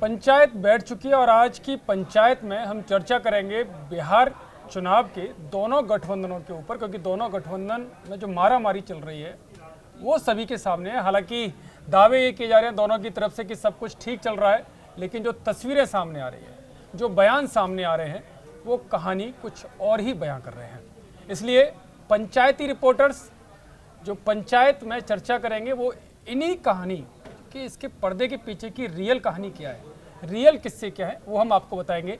पंचायत बैठ चुकी है और आज की पंचायत में हम चर्चा करेंगे बिहार चुनाव के दोनों गठबंधनों के ऊपर, क्योंकि दोनों गठबंधन में जो मारामारी चल रही है वो सभी के सामने है। हालांकि दावे ये किए जा रहे हैं दोनों की तरफ से कि सब कुछ ठीक चल रहा है, लेकिन जो तस्वीरें सामने आ रही है, जो बयान सामने आ रहे हैं, वो कहानी कुछ और ही बयां कर रहे हैं। इसलिए पंचायती रिपोर्टर्स जो पंचायत में चर्चा करेंगे वो इन्हीं कहानी कि इसके पर्दे के पीछे की रियल कहानी क्या है, रियल किस्से क्या है, वो हम आपको बताएंगे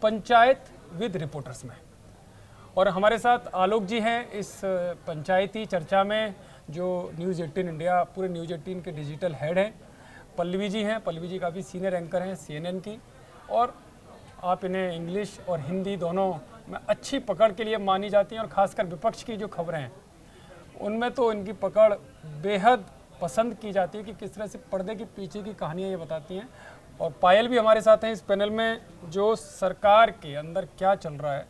पंचायत विद रिपोर्टर्स में। और हमारे साथ आलोक जी हैं इस पंचायती चर्चा में, जो न्यूज़ 18 इंडिया, पूरे न्यूज़ 18 के डिजिटल हेड हैं। पल्लवी जी हैं, पल्लवी जी काफ़ी सीनियर एंकर हैं CNN की, और आप इन्हें इंग्लिश और हिंदी दोनों में अच्छी पकड़ के लिए मानी जाती हैं, और ख़ासकर विपक्ष की जो खबरें हैं उनमें तो इनकी पकड़ बेहद पसंद की जाती है कि किस तरह से पर्दे के पीछे की कहानियाँ ये बताती हैं। और पायल भी हमारे साथ हैं इस पैनल में, जो सरकार के अंदर क्या चल रहा है,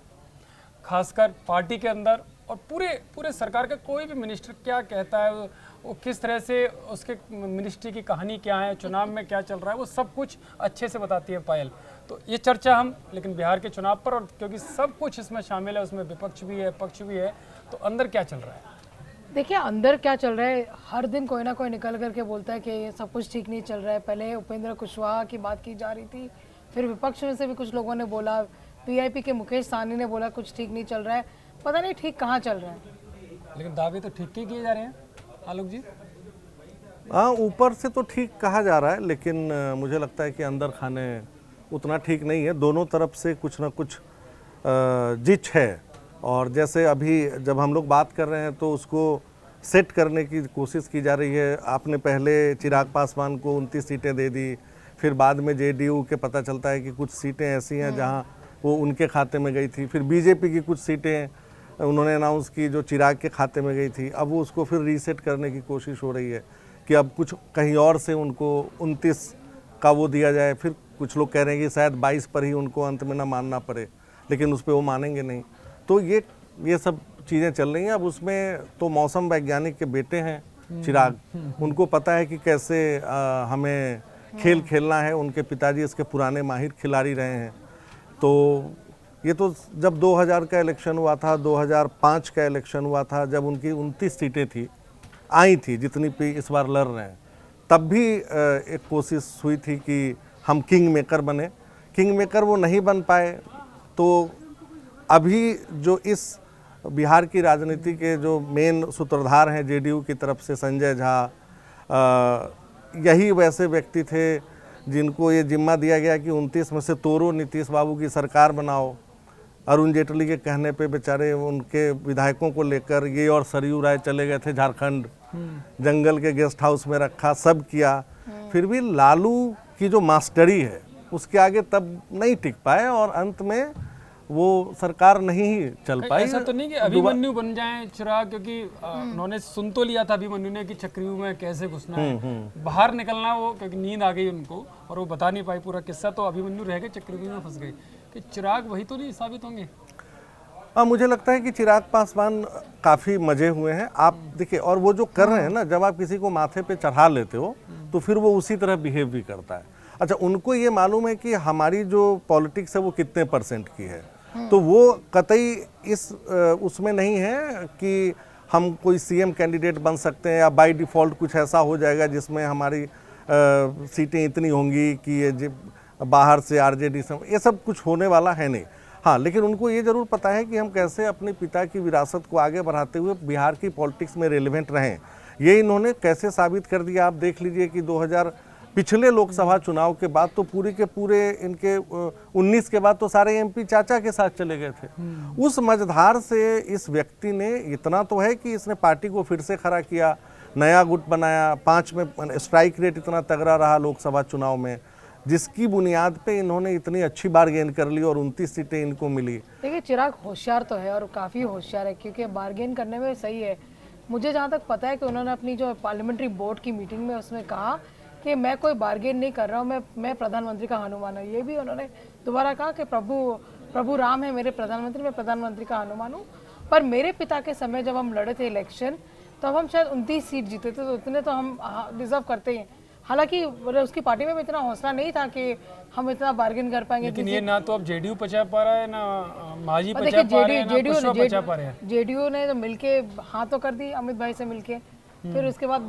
खासकर पार्टी के अंदर, और पूरे सरकार का कोई भी मिनिस्टर क्या कहता है, वो किस तरह से उसके मिनिस्ट्री की कहानी क्या है, चुनाव में क्या चल रहा है, वो सब कुछ अच्छे से बताती है पायल। तो ये चर्चा हम लेकिन बिहार के चुनाव पर, और क्योंकि सब कुछ इसमें शामिल है, उसमें विपक्ष भी है, पक्ष भी है, तो अंदर क्या चल रहा है? देखिए, अंदर क्या चल रहा है, हर दिन कोई ना कोई निकल करके बोलता है कि ये सब कुछ ठीक नहीं चल रहा है। पहले उपेंद्र कुशवाहा की बात की जा रही थी, फिर विपक्ष में से भी कुछ लोगों ने बोला, PIP के मुकेश सहनी ने बोला कुछ ठीक नहीं चल रहा है। पता नहीं ठीक कहाँ चल रहा है, लेकिन दावे तो ठीक ही किए जा रहे हैं आलोक जी। हाँ, ऊपर से तो ठीक कहा जा रहा है, लेकिन मुझे लगता है कि अंदर खाने उतना ठीक नहीं है। दोनों तरफ से कुछ ना कुछ जिच है, और जैसे अभी जब हम लोग बात कर रहे हैं तो उसको सेट करने की कोशिश की जा रही है। आपने पहले चिराग पासवान को 29 सीटें दे दी, फिर बाद में JDU के पता चलता है कि कुछ सीटें ऐसी हैं जहां वो उनके खाते में गई थी, फिर BJP की कुछ सीटें उन्होंने अनाउंस की जो चिराग के खाते में गई थी। अब वो उसको फिर रीसेट करने की कोशिश हो रही है कि अब कुछ कहीं और से उनको 29 का वो दिया जाए। फिर कुछ लोग कह रहे हैं कि शायद 22 पर ही उनको अंत में ना मानना पड़े, लेकिन उस पर वो मानेंगे नहीं। तो ये सब चीज़ें चल रही हैं। अब उसमें तो मौसम वैज्ञानिक के बेटे हैं चिराग, उनको पता है कि कैसे हमें खेल खेलना है। उनके पिताजी इसके पुराने माहिर खिलाड़ी रहे हैं। तो ये तो जब 2000 का इलेक्शन हुआ था, 2005 का इलेक्शन हुआ था, जब उनकी 29 सीटें आई थी जितनी भी इस बार लड़ रहे हैं, तब भी एक कोशिश हुई थी कि हम किंग मेकर बने। किंग मेकर वो नहीं बन पाए। तो अभी जो इस बिहार की राजनीति के जो मेन सूत्रधार हैं JDU की तरफ से संजय झा, यही वैसे व्यक्ति थे जिनको ये जिम्मा दिया गया कि 29 में से तोड़ो, नीतीश बाबू की सरकार बनाओ। अरुण जेटली के कहने पे बेचारे उनके विधायकों को लेकर ये और सरयू राय चले गए थे झारखंड, जंगल के गेस्ट हाउस में रखा, सब किया। फिर भी लालू की जो मास्टरी है उसके आगे तब नहीं टिक पाए, और अंत में वो सरकार नहीं ही चल पाई। ऐसा तो नहीं कि अभिमन्यु बन जाएं चिराग, क्योंकि उन्होंने सुन तो लिया था अभिमन्यु ने कि चक्रव्यूह में कैसे घुसना है, बाहर निकलना, वो क्योंकि नींद आ गई उनको और वो बता नहीं पाई पूरा किस्सा, तो अभिमन्यु रह गए, चक्रव्यूह में फंस गए। कि चिराग वही तो नहीं साबित होंगे? मुझे लगता है कि चिराग पासवान काफ़ी मजे हुए हैं। आप देखिए, और वो जो कर रहे हैं ना, जब आप किसी को माथे पे चढ़ा लेते हो तो फिर वो उसी तरह बिहेव भी करता है। अच्छा, उनको ये मालूम है कि हमारी जो पॉलिटिक्स है वो कितने % की है, तो वो कतई इस उसमें नहीं है कि हम कोई CM कैंडिडेट बन सकते हैं या बाय डिफ़ॉल्ट कुछ ऐसा हो जाएगा जिसमें हमारी सीटें इतनी होंगी कि ये बाहर से RJD से, ये सब कुछ होने वाला है नहीं। हाँ, लेकिन उनको ये ज़रूर पता है कि हम कैसे अपने पिता की विरासत को आगे बढ़ाते हुए बिहार की पॉलिटिक्स में रेलेवेंट रहें। ये इन्होंने कैसे साबित कर दिया, आप देख लीजिए कि 2000 पिछले लोकसभा चुनाव के बाद तो पूरे के पूरे इनके 19 के बाद तो सारे MP चाचा के साथ चले गए थे। उस मझधार से इस व्यक्ति ने इतना तो है कि इसने पार्टी को फिर से खड़ा किया, नया गुट बनाया, 5 में स्ट्राइक रेट इतना तगड़ा रहा लोकसभा चुनाव में, जिसकी बुनियाद पे इन्होंने इतनी अच्छी बारगेन कर ली और 29 सीटें इनको मिली। देखिए, चिराग होशियार तो है और काफ़ी होशियार है, क्योंकि बार्गेन करने में सही है। मुझे जहाँ तक पता है कि उन्होंने अपनी जो पार्लियामेंट्री बोर्ड की मीटिंग में उसमें कहा कि मैं कोई बार्गेन नहीं कर रहा हूँ, मैं प्रधानमंत्री का हनुमान हूँ। ये भी उन्होंने दोबारा कहा कि प्रभु राम है मेरे प्रधानमंत्री, मैं प्रधानमंत्री का हनुमान हूँ। पर मेरे पिता के समय जब हम लड़े थे इलेक्शन, तो हम शायद 29 सीट जीते थे, तो उतने तो हम डिजर्व करते ही हैं। हालांकि उसकी पार्टी में भी इतना हौसला नहीं था कि हम इतना बार्गेन कर पाएंगे। लेकिन ये ना तो अब जेडीयू पचा पा रहा है, ना माजी पचा पा रहे हैं, ना कुशवा पचा पा रहे हैं। जेडीयू ने तो मिलके हाँ तो कर दी अमित भाई से मिलके, फिर उसके बाद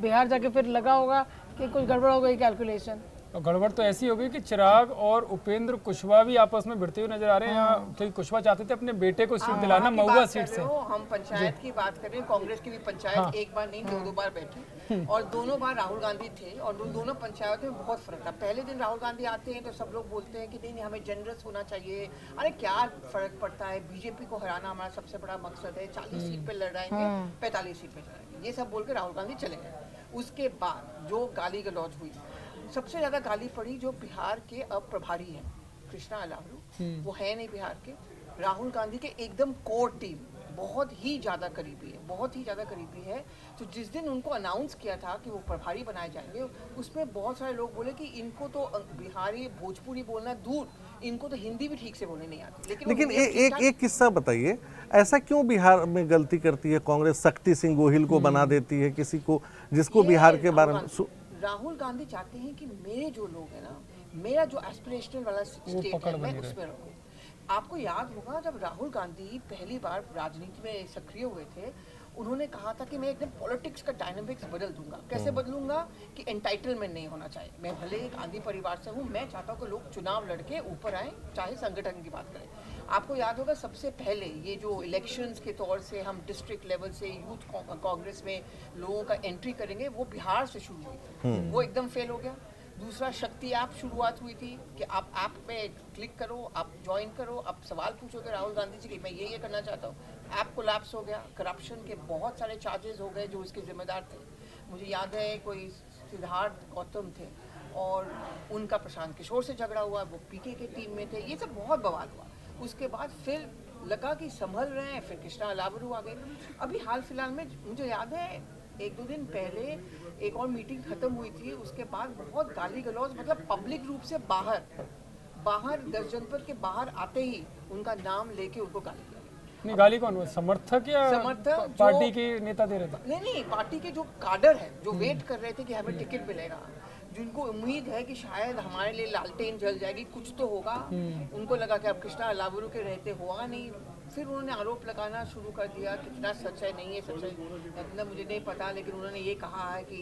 बिहार जाके फिर लगा होगा कि कुछ गड़बड़ हो गई कैलकुलेशन। और गड़बड़ तो ऐसी हो गई कि चिराग और उपेंद्र कुशवाहा भी आपस में भिड़ते हुए नजर आ रहे हैं यहाँ, क्योंकि कुशवाहा चाहते थे अपने बेटे को सीट दिलाना महुआ सीट से। हम पंचायत की बात कर रहे हैं, कांग्रेस की भी पंचायत एक बार नहीं दो बार बैठी और दोनों बार राहुल गांधी थे और दोनों पंचायतों में बहुत फर्क था। पहले दिन राहुल गांधी आते हैं तो सब लोग बोलते हैं कि नहीं हमें जनरस होना चाहिए, अरे क्या फर्क पड़ता है, बीजेपी को हराना हमारा सबसे बड़ा मकसद है, 40 सीट पे लड़ाएंगे, 45 सीट पे लड़ाएंगे, ये सब बोल के राहुल गांधी चले गए। उसके बाद जो गाली गलौज हुई, सबसे ज्यादा गाली पड़ी जो बिहार के अब प्रभारी हैं कृष्णा अलावरू, वो है नहीं बिहार के, राहुल गांधी के एकदम कोर टीम बहुत ही ज़्यादा करीबी है, बहुत ही ज़्यादा करीबी है। तो जिस दिन उनको अनाउंस किया था कि वो प्रभारी बनाए जाएंगे, उसमें बहुत सारे लोग बोले कि इनको तो बिहारी भोजपुरी बोलना दूर, इनको तो हिंदी भी ठीक से बोलने नहीं आती। लेकिन एक किस्सा बताइए, ऐसा क्यों बिहार में गलती करती है कांग्रेस, शक्ति सिंह गोहिल को बना देती है किसी को जिसको बिहार के बारे में। राहुल गांधी चाहते हैं कि मेरे जो लोग हैं ना, मेरा जो एस्पिरेशनल वाला स्टेट है मैं उसमें रहूं। आपको याद होगा जब राहुल गांधी पहली बार राजनीति में सक्रिय हुए थे, उन्होंने कहा था कि मैं एकदम पॉलिटिक्स का डायनामिक्स बदल दूंगा। कैसे बदलूंगा कि एंटाइटलमेंट नहीं होना चाहिए, मैं भले एक गांधी परिवार से हूँ, मैं चाहता हूँ कि लोग चुनाव लड़के ऊपर आए, चाहे संगठन की बात करें। आपको याद होगा सबसे पहले ये जो इलेक्शंस के तौर से हम डिस्ट्रिक्ट लेवल से यूथ कांग्रेस में लोगों का एंट्री करेंगे, वो बिहार से शुरू हुई थी, वो एकदम फेल हो गया। दूसरा शक्ति ऐप शुरुआत हुई थी कि आप ऐप पे क्लिक करो, आप ज्वाइन करो, आप सवाल पूछोगे राहुल गांधी जी कि मैं ये करना चाहता हूँ। ऐप कोलैप्स हो गया, करप्शन के बहुत सारे चार्जेस हो गए जो इसके जिम्मेदार थे। मुझे याद है कोई सिद्धार्थ गौतम थे और उनका प्रशांत किशोर से झगड़ा हुआ, वो पीके के टीम में थे, ये सब बहुत बवाल हुआ। उसके बाद फिर लगा कि संभल रहे हैं, फिर कृष्णा अलावरू आ गए। अभी हाल फिलहाल में मुझे याद है 1-2 दिन पहले एक और मीटिंग खत्म हुई थी, उसके बाद बहुत गाली गलौज, मतलब पब्लिक रूप से बाहर 10 जनपद के बाहर आते ही उनका नाम लेके उनको गाली दिया। नहीं, गाली कौन, समर्थक या पार्टी के नेता दे रहे थे? नहीं, पार्टी के जो काडर है जो वेट कर रहे थे कि हमें टिकट मिलेगा, जिनको उम्मीद है कि शायद हमारे लिए लालटेन जल जाएगी, कुछ तो होगा, उनको लगा कि अब कृष्णा अलावरू के रहते हुआ नहीं। फिर उन्होंने आरोप लगाना शुरू कर दिया, कितना सच है नहीं है सच है इतना मुझे नहीं पता, लेकिन उन्होंने ये कहा है कि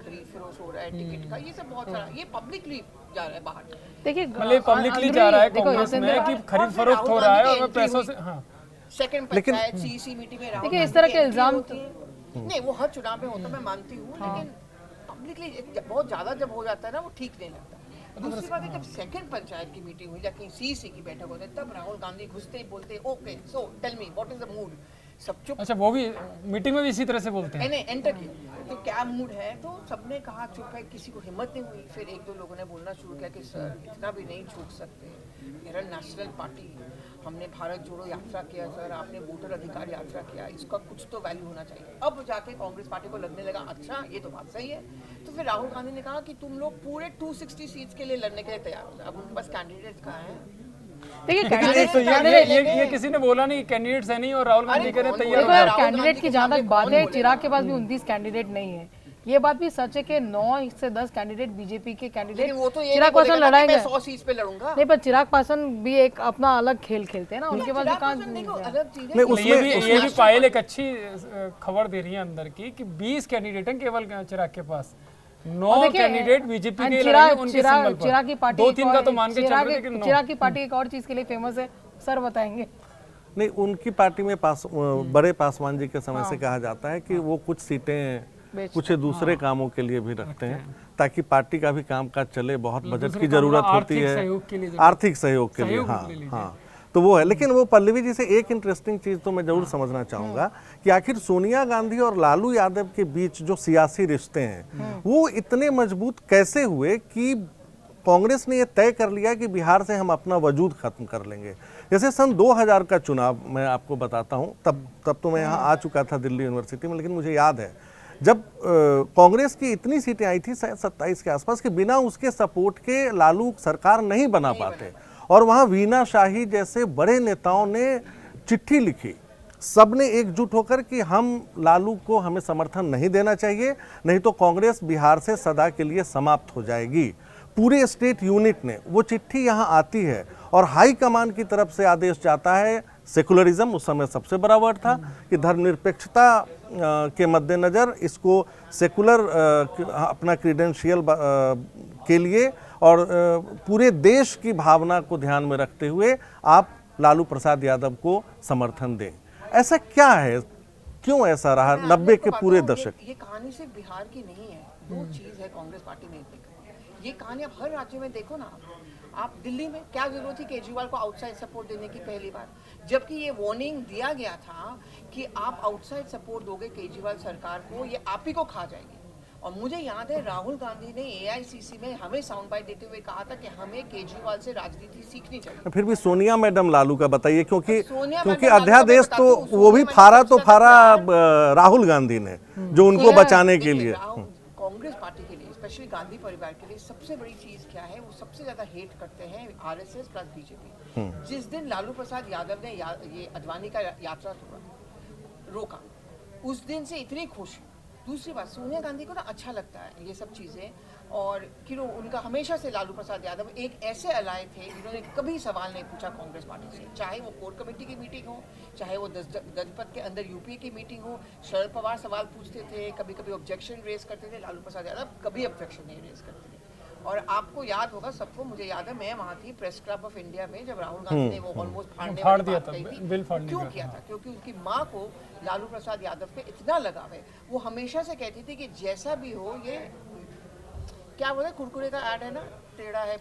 खरीद फरोख्त हो रहा है टिकट का, ये सब बहुत सारा, ये पब्लिकली जा रहा है बाहर। देखिए मतलब पब्लिकली जा रहा है कांग्रेस में कि खरीद फरोख्त हो रहा है और पैसों से। हाँ, सेकंड पंचायत सीसी मीटिंग में देखिए इस तरह के इल्जाम नहीं, वो हर चुनाव में होता मैं मानती हूँ, लेकिन पब्लिकली बहुत ज्यादा जब हो जाता है ना वो ठीक नहीं लगता। दूसरी बात है जब सेकंड पंचायत की मीटिंग हुई या कहीं सीसी की बैठक होती है, तब राहुल गांधी घुसते ही बोलते okay so tell me what is the mood, सब चुप। अच्छा, वो भी मीटिंग में भी इसी तरह से बोलते हैं? नहीं, एंटर किया तो क्या मूड है, तो सबने कहा चुप है, किसी को हिम्मत नहीं हुई। फिर 1-2 लोगों ने बोलना शुरू किया कि सर इतना भी नहीं झुक सकते, मेरा नेशनल पार्टी, हमने भारत जोड़ो यात्रा किया सर, आपने वोटर अधिकार यात्रा किया, इसका कुछ तो वैल्यू होना चाहिए। अब जाके कांग्रेस पार्टी को लगने लगा अच्छा ये तो बात सही है। तो फिर राहुल गांधी ने कहा कि तुम लोग पूरे 260 सीट्स के लिए लड़ने के लिए तैयार हो जाओ। अब उनके पास कैंडिडेट कहाँ है? देखिए ये किसी ने बोला नहीं कैंडिडेट्स है नहीं, और राहुल गांधी कह रहे तैयार। कैंडिडेट की जहाँ तक बात है, चिराग के पास भी 29 कैंडिडेट नहीं है, ये बात भी सच है कि 9 से 10 कैंडिडेट बीजेपी के कैंडिडेट चिराग पासवान लड़ाएंगे। 100 सीट पे लड़ूंगा नहीं, पर चिराग पासवान भी एक अपना अलग खेल खेलते हैं ना, उनके पास अलग चीज है। ये भी पायल एक अच्छी खबर दे रही है अंदर की कि 20 कैंडिडेट हैं केवल चिराग के पास, 9 कैंडिडेट बीजेपी के लड़ेंगे उनके सिंबल पर। चिराग की पार्टी 2-3 का तो मान के चल रहे थे, लेकिन चिराग की पार्टी एक और चीज के लिए फेमस है, सर बताएंगे? नहीं, उनकी पार्टी में बड़े पासवान जी के समय से कहा जाता है कि वो कुछ सीटें कुछ दूसरे कामों के लिए भी रखते हैं ताकि पार्टी का भी कामकाज चले, बहुत बजट की जरूरत होती है, आर्थिक सहयोग के लिए। हाँ, तो वो है। लेकिन वो पल्लवी जी से एक इंटरेस्टिंग चीज तो मैं जरूर समझना चाहूंगा कि आखिर सोनिया गांधी और लालू यादव के बीच जो सियासी रिश्ते हैं वो इतने मजबूत कैसे हुए कि कांग्रेस ने ये तय कर लिया कि बिहार से हम अपना वजूद खत्म कर लेंगे। जैसे सन 2000 का चुनाव मैं आपको बताता हूँ, तब तो मैं यहाँ आ चुका था दिल्ली यूनिवर्सिटी में, लेकिन मुझे याद है जब कांग्रेस की इतनी सीटें आई थी 27 के आसपास कि बिना उसके सपोर्ट के लालू सरकार नहीं बना पाते, और वहाँ वीना शाही जैसे बड़े नेताओं ने चिट्ठी लिखी सबने एकजुट होकर कि हम लालू को हमें समर्थन नहीं देना चाहिए, नहीं तो कांग्रेस बिहार से सदा के लिए समाप्त हो जाएगी। पूरे स्टेट यूनिट ने, वो चिट्ठी यहाँ आती है और हाई कमान की तरफ से आदेश जाता है। सेकुलरिज्म उस समय सबसे बड़ा वर्ड था कि धर्मनिरपेक्षता के मद्देनज़र इसको सेकुलर अपना क्रीडेंशियल के लिए और पूरे देश की भावना को ध्यान में रखते हुए आप लालू प्रसाद यादव को समर्थन दें। ऐसा क्या है, क्यों ऐसा रहा 90 के पूरे दशक? ये कहानी सिर्फ बिहार की नहीं है, दो चीज है कांग्रेस पार्टी में। ये कहानी आप हर राज्य में देखो ना। आप दिल्ली में क्या जरूरत थी केजरीवाल को आउटसाइड सपोर्ट देने की पहली बार, जबकि ये वार्निंग दिया गया था कि आप आउटसाइड सपोर्ट दोगे केजरीवाल सरकार को, ये आप ही को खा जाएगी। और मुझे याद है राहुल गांधी ने AICC में हमें साउंड बाइट देते हुए कहा था कि हमें केजरीवाल से राजनीति सीखनी चाहिए। फिर भी सोनिया मैडम लालू का बताइए, क्योंकि सोनिया क्योंकि मैडम लालू का अध्यादेश मैं तो बताता हूँ, वो भी सोनिया फाड़ा मैडम तो का फाड़ा राहुल गांधी ने, जो उनको बचाने के लिए। कांग्रेस पार्टी के लिए, स्पेशली गांधी परिवार के लिए सबसे बड़ी चीज क्या है, वो सबसे ज्यादा हेट करते हैं RSS प्लस BJP। जिस दिन लालू प्रसाद यादव ने ये अडवाणी का यात्रा रोका, उस दिन से इतनी खुश। दूसरी बात, सोनिया गांधी को ना अच्छा लगता है ये सब चीज़ें, और कि उनका हमेशा से लालू प्रसाद यादव एक ऐसे अलाय थे जिन्होंने कभी सवाल नहीं पूछा कांग्रेस पार्टी से, चाहे वो कोर कमेटी की मीटिंग हो, चाहे वो जनपद के अंदर UPA की मीटिंग हो। शरद पवार सवाल पूछते थे, कभी कभी ऑब्जेक्शन रेज करते थे, लालू प्रसाद यादव कभी ऑब्जेक्शन नहीं रेज करते थे। और आपको याद होगा, सबको, मुझे याद है मैं वहाँ थी प्रेस क्लब ऑफ इंडिया में जब राहुल गांधी ने वो ऑलमोस्ट फाड़ दिया था बिल फाड़ने। क्यों किया था? क्योंकि उनकी माँ को लालू प्रसाद यादव पे इतना लगाव है। वो हमेशा से कहती थी कि जैसा भी हो, ये क्या बोले, कुरकुरे का ऐड है ना, टेढ़ा है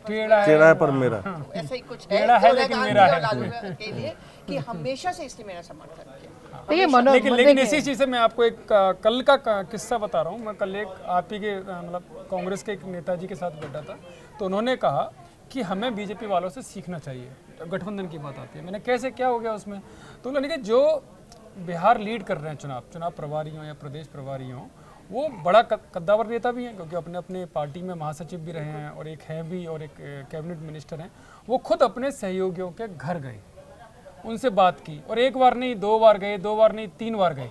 पर मेरा, ऐसा ही कुछ है लालू के लिए, कि हमेशा से इसने मेरा समर्थन किया। लेकिन इसी चीज़ से मैं आपको एक कल का किस्सा बता रहा हूँ। मैं कल एक आप ही के मतलब कांग्रेस के एक नेताजी के साथ बैठा था, तो उन्होंने कहा कि हमें BJP वालों से सीखना चाहिए। गठबंधन की बात आती है, मैंने कैसे, क्या हो गया उसमें? तो उन्होंने कहा जो बिहार लीड कर रहे हैं चुनाव प्रभारी हों या प्रदेश प्रभारी हों, वो बड़ा कद्दावर नेता भी हैं, क्योंकि अपने अपने पार्टी में महासचिव भी रहे हैं और एक हैं भी और एक कैबिनेट मिनिस्टर हैं। वो खुद अपने सहयोगियों के घर गए, उनसे बात की, और एक बार नहीं, 2 बार गए, 2 बार नहीं, 3 बार गए।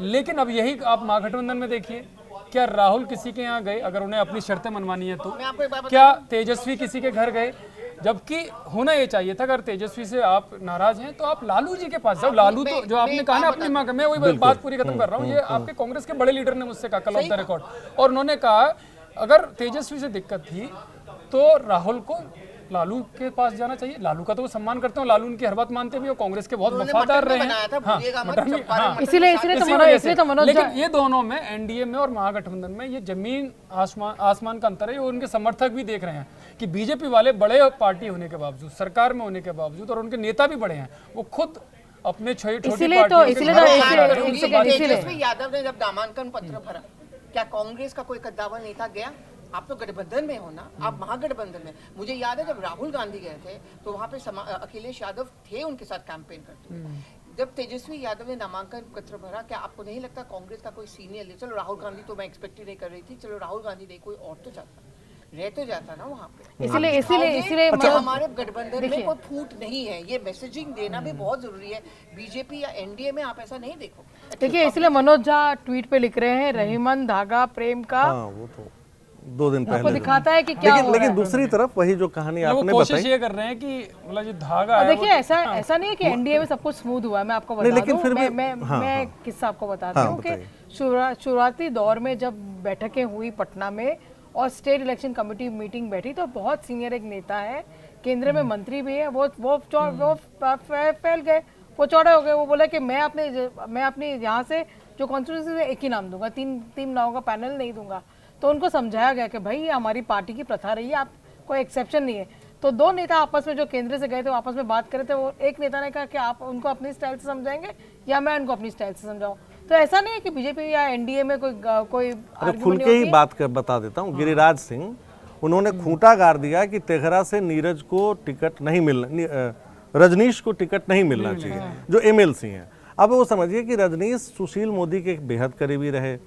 लेकिन अब यही आप महागठबंधन में देखिए, क्या राहुल किसी के यहाँ गए अगर उन्हें अपनी शर्तें मनवानी है तो? क्या तेजस्वी किसी के घर गए? जबकि होना ये चाहिए था, अगर तेजस्वी से आप नाराज हैं तो आप लालू जी के पास जाओ। लालू तो जो आपने कहा ना अपनी माँ का, मैं वही बात पूरी खत्म कर रहा हूँ। ये आपके कांग्रेस के बड़े लीडर ने मुझसे कहा कल ऑफ द रिकॉर्ड, और उन्होंने कहा अगर तेजस्वी से दिक्कत थी तो राहुल को लालू के पास जाना चाहिए। लालू का तो वो सम्मान करते हो, लालू उनकी हर बात मानते भी हो, कांग्रेस के बहुत वफादार रहे हैं। इसीलिए तो मनोज, लेकिन ये दोनों में, NDA में और महागठबंधन में, ये जमीन आसमान का अंतर है। वो उनके समर्थक भी देख रहे हैं कि BJP वाले बड़े पार्टी होने के बावजूद, सरकार में होने के बावजूद, और उनके नेता भी बड़े हैं, वो खुद अपने छोटी तेजस्वी यादव ने जब नामांकन पत्र भरा, क्या कांग्रेस का कोई कद्दावर नेता गया? आप तो गठबंधन में हो ना, आप महागठबंधन में। मुझे याद है जब राहुल गांधी गए थे तो वहाँ पे अखिलेश यादव थे उनके साथ कैंपेन करते हुए। जब तेजस्वी यादव ने नामांकन पत्र भरा, क्या आपको नहीं लगता कांग्रेस का कोई सीनियर लीडर, चलो राहुल गांधी तो मैं एक्सपेक्ट ही नहीं कर रही थी, चलो राहुल गांधी नहीं, कोई और तो रह तो जाता ना वहाँ पे। इसीलिए हमारे गठबंधन में कोई फूट नहीं है, ये मैसेजिंग देना भी बहुत जरूरी है। BJP या NDA में आप ऐसा नहीं देखो। देखिए, इसलिए मनोज झा ट्वीट पे लिख रहे हैं, रहीमन धागा प्रेम का, वो तो 2 दिन पहले दिखाता है कि क्या हो रहा है। लेकिन दूसरी तरफ वही जो कहानी आपने बताई, कोशिश ये कर रहे हैं कि मतलब जो धागा है, देखिए ऐसा नहीं है कि NDA में सब कुछ स्मूथ हुआ है। मैं आपको बता दूं, मैं किस्सा आपको बताती हूँ कि शुरुआती दौर में जब बैठकें हुई पटना में और स्टेट इलेक्शन कमेटी मीटिंग बैठी, तो बहुत सीनियर एक नेता है, केंद्र में मंत्री भी है, वो फैल गए, वो चौड़े हो गए। वो बोला कि मैं अपने यहाँ से जो कॉन्स्टिट्यूंसी से एक ही नाम दूंगा, तीन नामों का पैनल नहीं दूंगा। तो उनको समझाया गया कि भाई ये हमारी पार्टी की प्रथा रही है, आप कोई एक्सेप्शन नहीं है। तो 2 नेता आपस में जो केंद्र से गए थे वो आपस में बात करे थे। वो एक नेता ने कहा कि आप उनको अपनी स्टाइल से समझाएंगे या मैं उनको अपनी स्टाइल से समझाऊं। तो ऐसा नहीं है कि BJP या NDA में कोई खुल के ही बात कर बता देता हूँ। गिरिराज सिंह, उन्होंने खूंटा गाड़ दिया कि तेघरा से नीरज को टिकट नहीं मिलना, रजनीश को टिकट नहीं मिलना चाहिए, जो MLC हैं। अब वो समझिए कि रजनीश सुशील मोदी के बेहद करीबी रहे,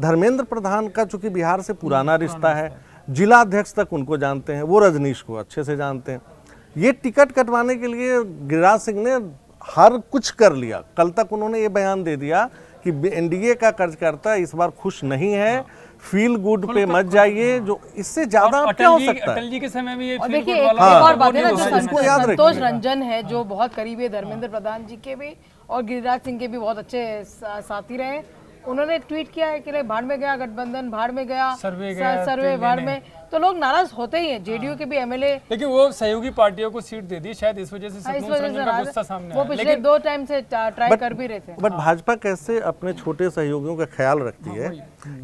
धर्मेंद्र प्रधान का चूंकि बिहार से पुराना रिश्ता है, जिला अध्यक्ष तक उनको जानते हैं, वो रजनीश को अच्छे से जानते हैं। ये टिकट कटवाने के लिए गिरिराज सिंह ने हर कुछ कर लिया। कल तक उन्होंने ये बयान दे दिया कि एनडीए का कार्यकर्ता इस बार खुश नहीं है, फील गुड पे मत जाइए, जो इससे ज्यादा अब क्या हो सकता है। अटल जी के समय में ये और feel देखिए good एक वाला और बात है ना, जो इसको याद संतोष रखिएगा। रंजन है जो बहुत करीबी है धर्मेंद्र प्रधान जी के भी और गिरिराज सिंह के भी बहुत अच्छे साथी रहे, उन्होंने ट्वीट किया है कि नहीं भाड़ में गया गठबंधन, भाड़ में गया सर्वे भाड़ में, तो लोग नाराज होते ही हैं। जेडीयू के भी एमएलए, लेकिन वो सहयोगी पार्टियों को सीट दे दी, शायद इस वजह से इस संतोष वजह रंजन से का गुस्सा सामने वो आया। पिछले 2 टाइम से ट्राई कर भी रहे थे। बट भाजपा कैसे अपने छोटे सहयोगियों का ख्याल रखती है,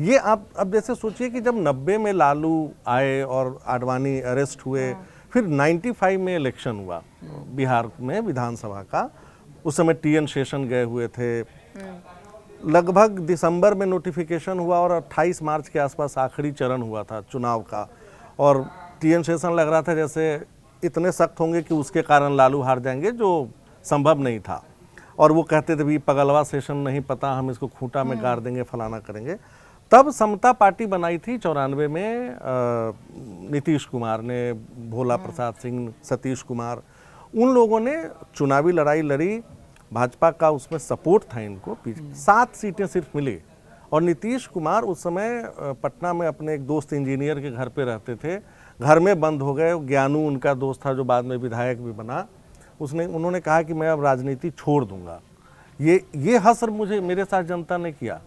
ये आप अब जैसे सोचिए कि जब 90 में लालू आए और आडवाणी अरेस्ट हुए, फिर 95 में इलेक्शन हुआ बिहार में विधानसभा का, उस समय टीएन शेषन गए हुए थे, लगभग दिसंबर में नोटिफिकेशन हुआ और 28 मार्च के आसपास आखिरी चरण हुआ था चुनाव का, और टीएन शेषन लग रहा था जैसे इतने सख्त होंगे कि उसके कारण लालू हार जाएंगे, जो संभव नहीं था। और वो कहते थे भी पगलवा सेशन नहीं पता, हम इसको खूंटा में गाड़ देंगे, फलाना करेंगे। तब समता पार्टी बनाई थी 94 में नीतीश कुमार ने, भोला प्रसाद सिंह, सतीश कुमार, उन लोगों ने चुनावी लड़ाई लड़ी, भाजपा का उसमें सपोर्ट था इनको, 7 सीटें सिर्फ मिली। और नीतीश कुमार उस समय पटना में अपने एक दोस्त इंजीनियर के घर पे रहते थे, घर में बंद हो गए। ज्ञानू उनका दोस्त था जो बाद में विधायक भी बना, उन्होंने कहा कि मैं अब राजनीति छोड़ दूंगा। ये हसर मेरे साथ जनता ने किया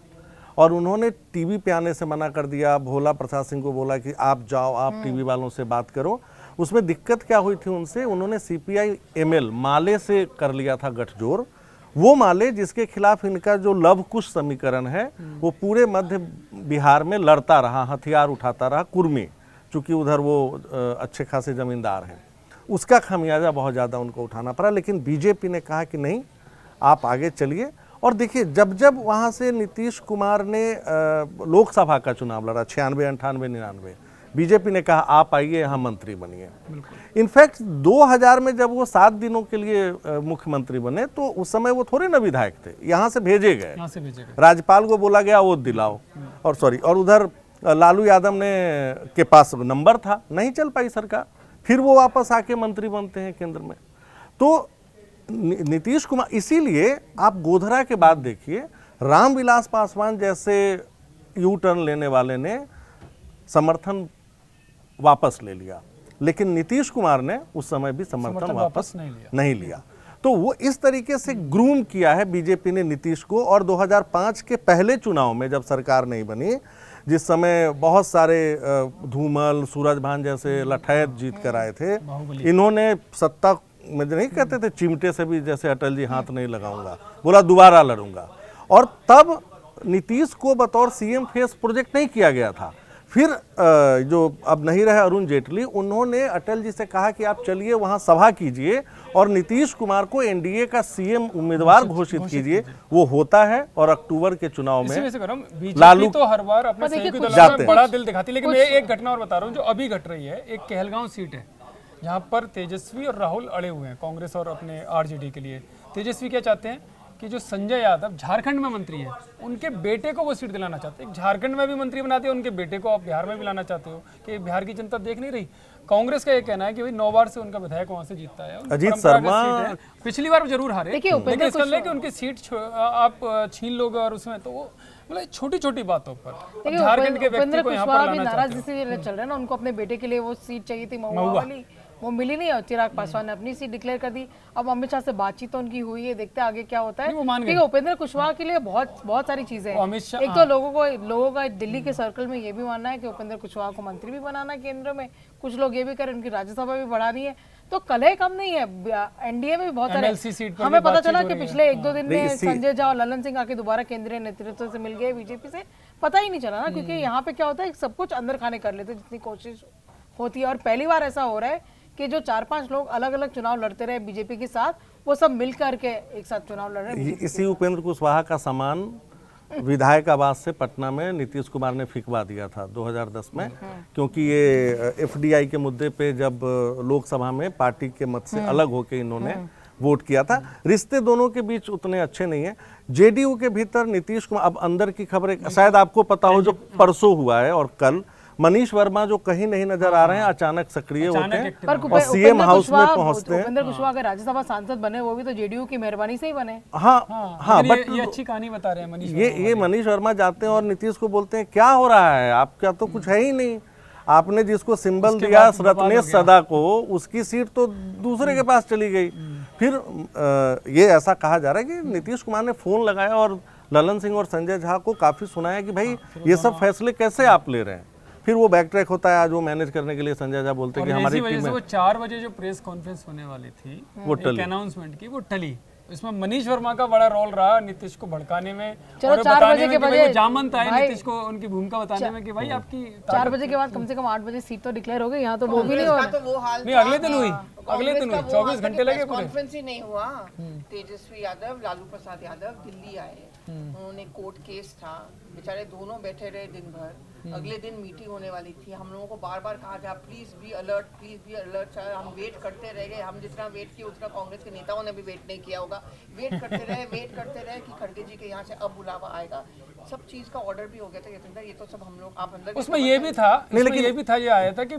और उन्होंने टीवी पे आने से मना कर दिया। भोला प्रसाद सिंह को बोला कि आप जाओ, आप टीवी वालों से बात करो। उसमें दिक्कत क्या हुई थी उनसे, उन्होंने सीपीआई एमएल माले से कर लिया था गठजोड़। वो माले जिसके खिलाफ इनका जो लव कुश समीकरण है, वो पूरे मध्य बिहार में लड़ता रहा, हथियार उठाता रहा, कुर्मी, चूंकि उधर वो अच्छे खासे जमींदार हैं, उसका खामियाजा बहुत ज़्यादा उनको उठाना पड़ा। लेकिन बीजेपी ने कहा कि नहीं, आप आगे चलिए। और देखिए, जब वहाँ से नीतीश कुमार ने लोकसभा का चुनाव लड़ा 96, 98, 99, बीजेपी ने कहा आप आइए यहाँ मंत्री बनिए। इनफैक्ट 2000 में जब वो 7 दिनों के लिए मुख्यमंत्री बने, तो उस समय वो थोड़े न विधायक थे, यहाँ से भेजे गए, राज्यपाल को बोला गया वो दिलाओ, और उधर लालू यादव के पास नंबर था, नहीं चल पाई सरकार, फिर वो वापस आके मंत्री बनते हैं केंद्र में। तो नीतीश कुमार, इसीलिए आप गोधरा के बाद देखिए, रामविलास पासवान जैसे यू टर्न लेने वाले ने समर्थन वापस ले लिया, लेकिन नीतीश कुमार ने उस समय भी समर्थन वापस नहीं लिया। तो वो इस तरीके से ग्रूम किया है बीजेपी ने नीतीश को। और 2005 के पहले चुनाव में जब सरकार नहीं बनी, जिस समय बहुत सारे धूमल, सूरजभान जैसे लठैत जीत कर आए थे, इन्होंने सत्ता में नहीं कहते थे चिमटे से भी, जैसे अटल जी हाथ नहीं लगाऊंगा, बोला दोबारा लड़ूंगा। और तब नीतीश को बतौर सीएम फेस प्रोजेक्ट नहीं किया गया था। फिर जो अब नहीं रहे अरुण जेटली, उन्होंने अटल जी से कहा कि आप चलिए वहाँ सभा कीजिए और नीतीश कुमार को एनडीए का सीएम उम्मीदवार घोषित कीजिए। वो होता है और अक्टूबर के चुनाव में लालू तो हर बार अपने सहयोगी दलों में बड़ा दिल दिखाती है। लेकिन मैं एक घटना और बता रहा हूँ जो अभी घट रही है। एक कहलगांव सीट है जहाँ पर तेजस्वी और राहुल अड़े हुए हैं कांग्रेस और अपने आरजेडी के लिए। तेजस्वी क्या चाहते हैं कि जो संजय यादव झारखंड में मंत्री हैं, उनके बेटे को वो सीट दिलाना चाहते हैं। झारखंड में भी मंत्री बनाते हैं, उनके बेटे को आप बिहार में भी लाना चाहते हो कि बिहार की जनता देख नहीं रही। कांग्रेस का ये कहना है कि भाई 9 बार से उनका विधायक वहां से जीतता है। अजीत शर्मा पिछली बार जरूर हारे, लेकिन इसका लेके उनकी सीट आप छीन लोगे और उसमें तो वो मतलब छोटी छोटी बातों पर झारखंड के व्यक्ति को यहाँ पर लाना चाहते हैं। चल रहा है ना, उनको अपने बेटे के लिए वो सीट चाहिए थी महुआ वाली, वो मिली नहीं और चिराग पासवान ने अपनी सीट डिक्लेयर कर दी। अब अमित शाह से बातचीत तो उनकी हुई है, देखते हैं आगे क्या होता है। ठीक है, उपेंद्र कुशवाहा के लिए बहुत सारी चीजें हैं। एक तो लोगों का दिल्ली के सर्कल में ये भी मानना है कि उपेंद्र कुशवाहा को मंत्री भी बनाना केंद्र में, कुछ लोग ये भी करें उनकी राज्यसभा भी बढ़ानी है। तो कलह कम नहीं है, एनडीए में भी बहुत सारे। हमें पता चला कि पिछले 1-2 दिन में संजय झा और ललन सिंह आके दोबारा केंद्रीय नेतृत्व से मिल गए बीजेपी से, पता ही नहीं चला ना, क्योंकि यहाँ पे क्या होता है सब कुछ अंदर खाने कर लेते जितनी कोशिश होती है। और पहली बार ऐसा हो रहा है कि जो 4-5 लोग अलग अलग चुनाव लड़ते रहे बीजेपी के साथ, वो सब मिल करके एक साथ चुनाव लड़ रहे हैं। इसी उपेंद्र कुशवाहा का सामान विधायक आवास से पटना में नीतीश कुमार ने फिकवा दिया था 2010 में, क्योंकि ये एफडीआई के मुद्दे पे जब लोकसभा में पार्टी के मत से अलग होकर इन्होंने वोट किया था। रिश्ते दोनों के बीच उतने अच्छे नहीं है। जेडीयू के भीतर नीतीश कुमार, अब अंदर की खबर शायद आपको पता हो, जो परसों हुआ है और कल मनीष वर्मा जो कहीं नहीं नजर आ रहे हैं, अचानक सक्रिय होते हैं active पर और सीएम हाउस में पहुंचते हैं। उपेंद्र कुशवाहा अगर राज्यसभा सांसद बने वो भी तो जेडीयू की मेहरबानी से ही बने। हाँ, लेकिन बट ये अच्छी कहानी बता रहे हैं मनीष। ये मनीष वर्मा जाते हैं और नीतीश को बोलते हैं क्या हो रहा है, आपका तो कुछ है ही नहीं, आपने जिसको सिंबल दिया रत्नेश सदा को, उसकी सीट तो दूसरे के पास चली गई। फिर ये ऐसा कहा जा रहा है कि नीतीश कुमार ने फोन लगाया और ललन सिंह और संजय झा को काफी सुनाया कि भाई ये सब फैसले कैसे आप ले रहे हैं। फिर वो बैक ट्रैक होता है, आज वो मैनेज करने के लिए संजय झा बोलते हैं कि हमारी टीम में वो 4 बजे जो प्रेस कॉन्फ्रेंस होने वाली थी, वो एक अनाउंसमेंट की, वो टली। इसमें मनीष वर्मा का बड़ा रोल रहा नीतीश को भड़काने में और बताने में कि भाई वो जामनता है नीतीश को, उनकी भूमिका बताने में कि भाई आपकी 4 बजे के बाद कम से कम 8 बजे सीट तो डिक्लेयर हो गई। यहाँ तो वो भी नहीं हो रहा। तो वो हाल नहीं, अगले दिन हुई, अगले दिन हुई, 24 घंटे लगे पूरे। कॉन्फ्रेंस ही नहीं हुआ। तेजस्वी यादव, लालू प्रसाद यादव दिल्ली आए, उन्होंने कोर्ट केस था, बेचारे दोनों बैठे रहे दिन भर। अगले दिन मीटिंग होने वाली थी, हम लोगों को बार बार कहा गया please be alert, please be alert. हम वेट करते रह गए, हम जितना वेट किया उतना कांग्रेस के नेताओं ने भी वेट नहीं किया होगा। वेट करते रहे कि खड़गे जी के यहाँ से अब बुलावा आएगा। सब चीज का ऑर्डर भी हो गया था ये तो सब हम लोग आप अंदर उसमें ये भी था, ये भी था, ये आया था कि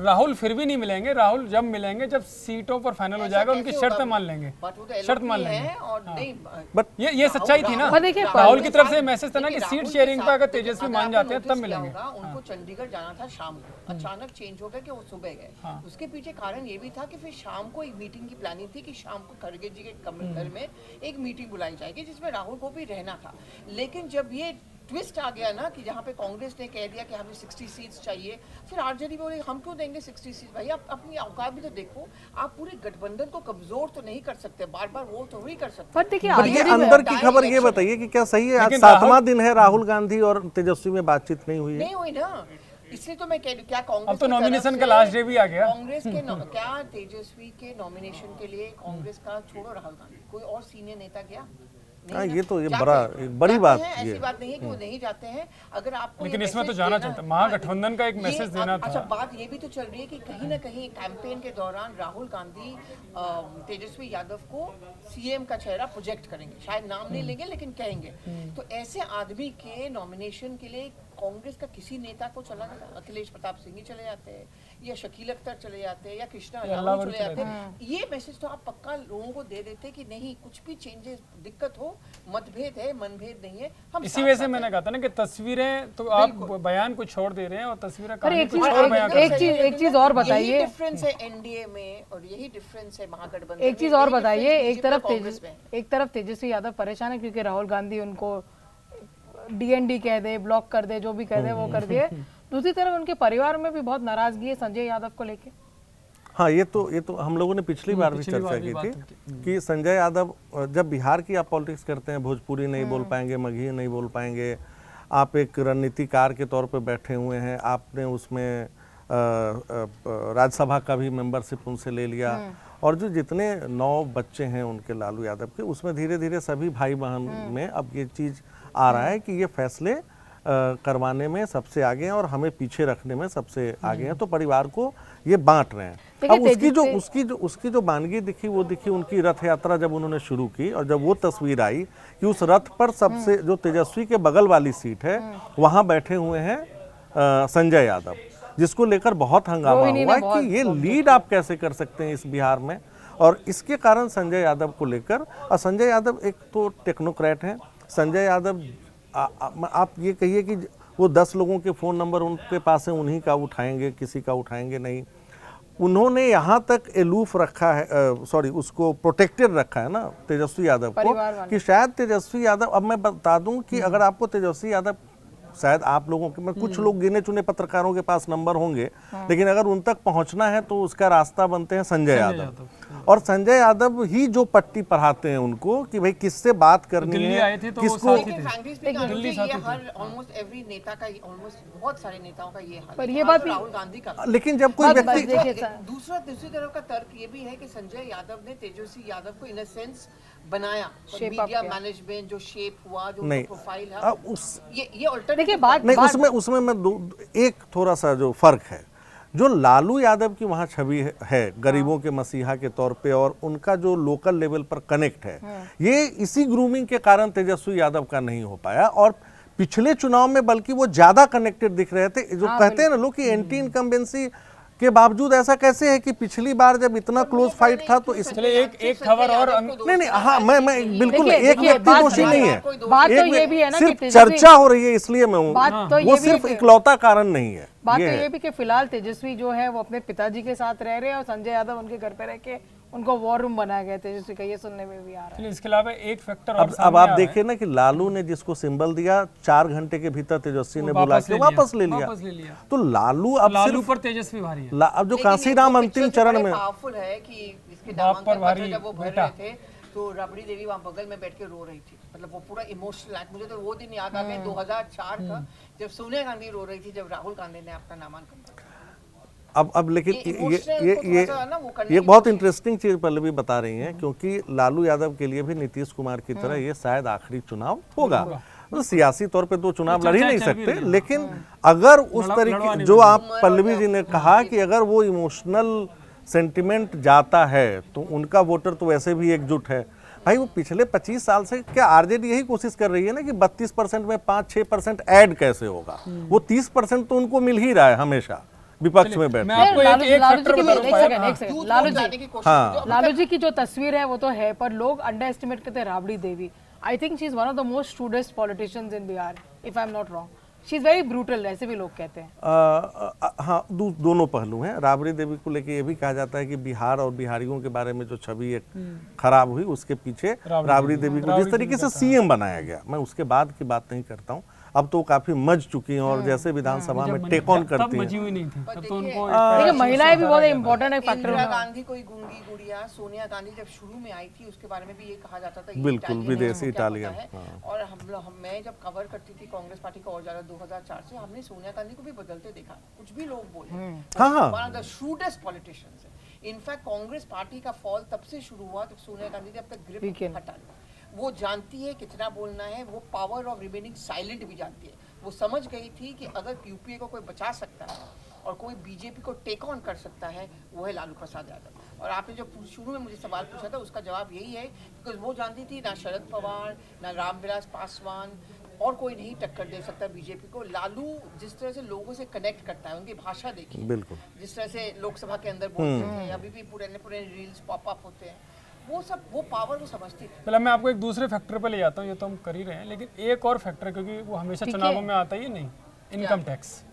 राहुल फिर भी नहीं मिलेंगे, राहुल जब मिलेंगे जब सीटों पर फाइनल हो जाएगा उनकी शर्त मान लेंगे, शर्त मान लेंगे। और नहीं बट ये सच्चाई थी ना, राहुल की तरफ से मैसेज था ना कि सीट शेयरिंग पे अगर तेजस्वी मान जाते हैं तब मिलेंगे। उनको चंडीगढ़ जाना था शाम को, अचानक चेंज हो गया कि वो सुबह गए। उसके पीछे कारण ये भी था कि फिर शाम को एक मीटिंग की प्लानिंग थी कि शाम को खड़गे जी के घर में एक मीटिंग बुलाई जाएगी जिसमें राहुल को भी रहना था। लेकिन जब ये ट्विस्ट आ गया ना कि जहाँ पे कांग्रेस ने कह दिया कि हमें 60 सीट्स चाहिए, फिर आरजेडी बोले हम क्यों देंगे 60 सीट्स। भाई आप अपनी औकात भी तो देखो, आप पूरे गठबंधन को कमजोर तो नहीं कर सकते, बार बार वो तो नहीं कर सकते। पर देखिए ये अंदर की खबर ये बताइए कि क्या सही है आज 7वां दिन है राहुल गांधी और तेजस्वी में बातचीत नहीं हुई है? नहीं हुई ना, इसलिए तो मैं कह रही क्या कांग्रेस अब तो नॉमिनेशन का लास्ट डे भी आ गया। कांग्रेस के क्या तेजस्वी के नॉमिनेशन के लिए कांग्रेस का छोड़ो राहुल गांधी, कोई और सीनियर नेता गया? हाँ, ये तो ये बड़ी बात है। ऐसी बात नहीं है कि वो नहीं जाते हैं। अगर आपको लेकिन इसमें तो जाना चाहिए, महागठबंधन का एक मैसेज देना था। अच्छा, बात ये भी तो चल रही है कि कहीं ना कहीं कैंपेन के दौरान राहुल गांधी तेजस्वी यादव को सीएम का चेहरा प्रोजेक्ट करेंगे, शायद नाम नहीं लेंगे लेकिन कहेंगे। तो ऐसे आदमी के नॉमिनेशन के लिए कांग्रेस का किसी नेता को चला जाता, अखिलेश प्रताप सिंह ही चले जाते हैं, या शकील अख्तर चले जाते हैं, या कृष्णा राहुल चले जाते हैं। ये मैसेज तो आप पक्का लोगों को दे देते कि नहीं, कुछ भी चेंजेस दिक्कत हो, मतभेद है, मनभेद नहीं है, हम इसी वजह से मैंने कहा था ना कि तस्वीरें तो आप बयान को छोड़ दे रहे हैं और तस्वीरें एक चीज और बताइए, डिफरेंस है एनडीए में और यही डिफरेंस है महागठबंधन। एक चीज और बताइए, एक तरफ तेजस्वी यादव परेशान है क्योंकि राहुल गांधी उनको डीएनडी कह दे, ब्लॉक कर दे, जो भी कह दे वो कर दिए। दूसरी तरफ उनके परिवार में भी बहुत नाराजगी है संजय यादव को लेके। हाँ, ये तो हम लोगों ने पिछली बार भी चर्चा की थी कि संजय यादव जब बिहार की आप पॉलिटिक्स करते हैं, भोजपुरी नहीं बोल पाएंगे, मगही नहीं बोल पाएंगे, आप एक रणनीतिकार के तौर पे बैठे हुए हैं, आपने उसमें राज्यसभा का भी मेंबरशिप उनसे ले लिया, और जो जितने 9 बच्चे हैं उनके लालू यादव के, उसमें धीरे धीरे सभी भाई बहन में अब ये चीज़ आ रहा है कि ये फैसले करवाने में सबसे आगे हैं और हमें पीछे रखने में सबसे आगे हैं, तो परिवार को ये बांट रहे हैं। अब उसकी जो बानगी दिखी वो दिखी उनकी रथ यात्रा जब उन्होंने शुरू की, और जब वो तस्वीर आई कि उस रथ पर सबसे जो तेजस्वी के बगल वाली सीट है वहाँ बैठे हुए हैं संजय यादव, जिसको लेकर बहुत हंगामा हुआ कि ये लीड आप कैसे कर सकते हैं इस बिहार में। और इसके कारण संजय यादव को लेकर, और संजय यादव एक तो टेक्नोक्रेट हैं, संजय यादव आप ये कहिए कि वो 10 लोगों के फ़ोन नंबर उनके पास है, उन्हीं का उठाएंगे, किसी का उठाएंगे नहीं। उन्होंने यहाँ तक एलूफ रखा है, उसको प्रोटेक्टेड रखा है ना तेजस्वी यादव को, कि शायद तेजस्वी यादव, अब मैं बता दूं कि अगर आपको तेजस्वी यादव, शायद आप लोगों के में कुछ लोग गिने चुने पत्रकारों के पास नंबर होंगे, लेकिन अगर उन तक पहुंचना है तो उसका रास्ता बनते हैं संजय यादव। और संजय यादव ही जो पट्टी पढ़ाते हैं उनको कि भाई किससे बात करनी है, किसको। बहुत सारे नेताओं का ये हाल, पर ये बात राहुल गांधी का। लेकिन जब कोई व्यक्ति, दूसरी तरफ का तर्क ये भी है कि संजय यादव ने तेजस्वी यादव को इन अ सेंस बनाया, मीडिया मैनेजमेंट जो शेप हुआ, जो प्रोफाइल है, ये अल्टरनेटिव। देखिए बात नहीं, उसमें मैं एक थोड़ा सा जो फर्क है, जो लालू यादव की वहाँ छवि है गरीबों के मसीहा के तौर पे, और उनका जो लोकल लेवल पर कनेक्ट है, ये इसी ग्रूमिंग के कारण तेजस्वी यादव का नहीं हो पाया। और पिछले चुनाव में बल्कि वो ज्यादा कनेक्टेड दिख रहे थे। जो कहते हैं ना लोग कि एंटी इनकम्बेंसी के बावजूद ऐसा कैसे है कि पिछली बार जब इतना क्लोज फाइट था तो इस चलिए एक खबर और नहीं, हाँ, मैं बिल्कुल देखिए, एक व्यक्ति बात दोषी नहीं है, बात तो ये भी है ना कि सिर्फ तेजस्वी- चर्चा हो रही है इसलिए मैं हूँ, बात तो ये वो भी सिर्फ है कि- इकलौता कारण नहीं है। बात तो है। ये भी कि फिलहाल तेजस्वी जो है वो अपने पिताजी के साथ रह रहे हैं और संजय यादव उनके घर पे रह के उनको वॉर रूम बनाया गया तेजस्वी का, ये सुनने में भी आ रहा है। चलिए इसके अलावा एक फैक्टर और अब सामने आप आया है। देखिए ना कि लालू ने जिसको सिंबल दिया 4 घंटे के भीतर तेजस्वी ने बुला वापस के ले लिया, वापस ले वापस ले लिया। तो लालू अब लालू सिर्फ पर तेजस्वी भारी है। अब जो कांसीराम अंतिम चरण में पावरफुल है कि इसके बाप पर नामांकन भारी पत्र जब वो भर बेटा। रहे थे तो रबड़ी देवी वहाँ बगल में बैठ के रो रही थी, मतलब वो पूरा इमोशनल। मुझे तो वो दिन याद आ गया 2004 का, जब सोनिया गांधी रो रही थी जब राहुल गांधी ने अपना नामांकन पत्र। अब लेकिन ये ये emotional को ये थोड़ा सा ना वो करने ये की बहुत इंटरेस्टिंग चीज पहले भी बता रही हैं, क्योंकि लालू यादव के लिए भी नीतीश कुमार की तरह ये शायद आखिरी चुनाव होगा। मतलब सियासी तौर पे तो चुनाव लड़ ही नहीं सकते, लेकिन अगर उस तरीके जो आप पल्लवी जी ने कहा कि अगर वो इमोशनल सेंटिमेंट जाता है तो उनका वोटर तो वैसे भी एकजुट है। भाई वो पिछले 25 साल से क्या आरजेडी यही कोशिश कर रही है ना कि 32% में 5-6% ऐड कैसे होगा, वो 30% तो उनको मिल ही रहा है हमेशा विपक्ष में बैठ। मैं आपको एक लालू जी फैक्टर की बता एक रहा हूँ। सेकंड, एक सेकंड, यूथ लालू वोट जी लाने की कोशिश हाँ। की जो लालू जी की जो तस्वीर है वो तो है, पर लोग अंडर एस्टिमेट करते हैं Rabri Devi. I think she is one of the most stupidest politicians in Bihar, if I am not wrong. She is very brutal, ऐसे भी लोग कहते हैं। हाँ, दोनों पहलू हैं। राबड़ी देवी को लेके ये भी कहा जाता है कि बिहार और बिहारियों के बारे में जो छवि एक खराब हुई उसके पीछे राबड़ी देवी को जिस तरीके से सीएम बनाया गया, मैं उसके बाद की बात नहीं करता हूँ। अब तो काफी मज चुकी हैं और जैसे विधानसभा में टेक ऑन तब करती मजी हैं। हुई नहीं थी, तब तो उनको देखिए महिलाएं भी बहुत इंपॉर्टेंट एक फैक्टर इंदिरा है। गांधी कोई गूंगी गुड़िया, सोनिया गांधी जब शुरू में आई थी उसके बारे में भी ये कहा जाता था ये बिल्कुल, इटालियन है, विदेशी इसको क्या इटालियन, पता है। और मैं जब कवर करती थी कांग्रेस पार्टी को और ज्यादा 2004 से, हमने सोनिया गांधी को भी बदलते देखा। कुछ भी लोग बोले, हाँ, हाँ। वन ऑफ द शूडेस्ट पॉलिटिशियंस है। इनफैक्ट कांग्रेस पार्टी का फॉल तब से शुरू हुआ जब सोनिया गांधी ने अपना ग्रिप Weekend. हटा लिया। वो जानती है कितना बोलना है, वो पावर ऑफ रिमेनिंग साइलेंट भी जानती है। वो समझ गई थी कि अगर यूपीए को कोई बचा सकता है और कोई बीजेपी को टेक ऑन कर सकता है, वो है लालू प्रसाद यादव। और आपने जो शुरू में मुझे सवाल पूछा था उसका जवाब यही है, बिकॉज वो जानती थी ना शरद पवार ना रामविलास पासवान और कोई नहीं टक्कर दे सकता बीजेपी को। लालू जिस तरह से लोगों से कनेक्ट करता है, उनकी भाषा देखिए, बिल्कुल। जिस तरह से लोकसभा के अंदर बोलते थे, अभी भी पुराने रील्स पॉप अप होते हैं, वो सब वो पावर वो समझती थी। पहले मैं आपको एक दूसरे फैक्टर पे ले जाता हूँ, ये तो हम कर ही रहे हैं, लेकिन एक और फैक्टर, क्योंकि वो हमेशा चुनावों में आता ही नहीं, इनकम टैक्स।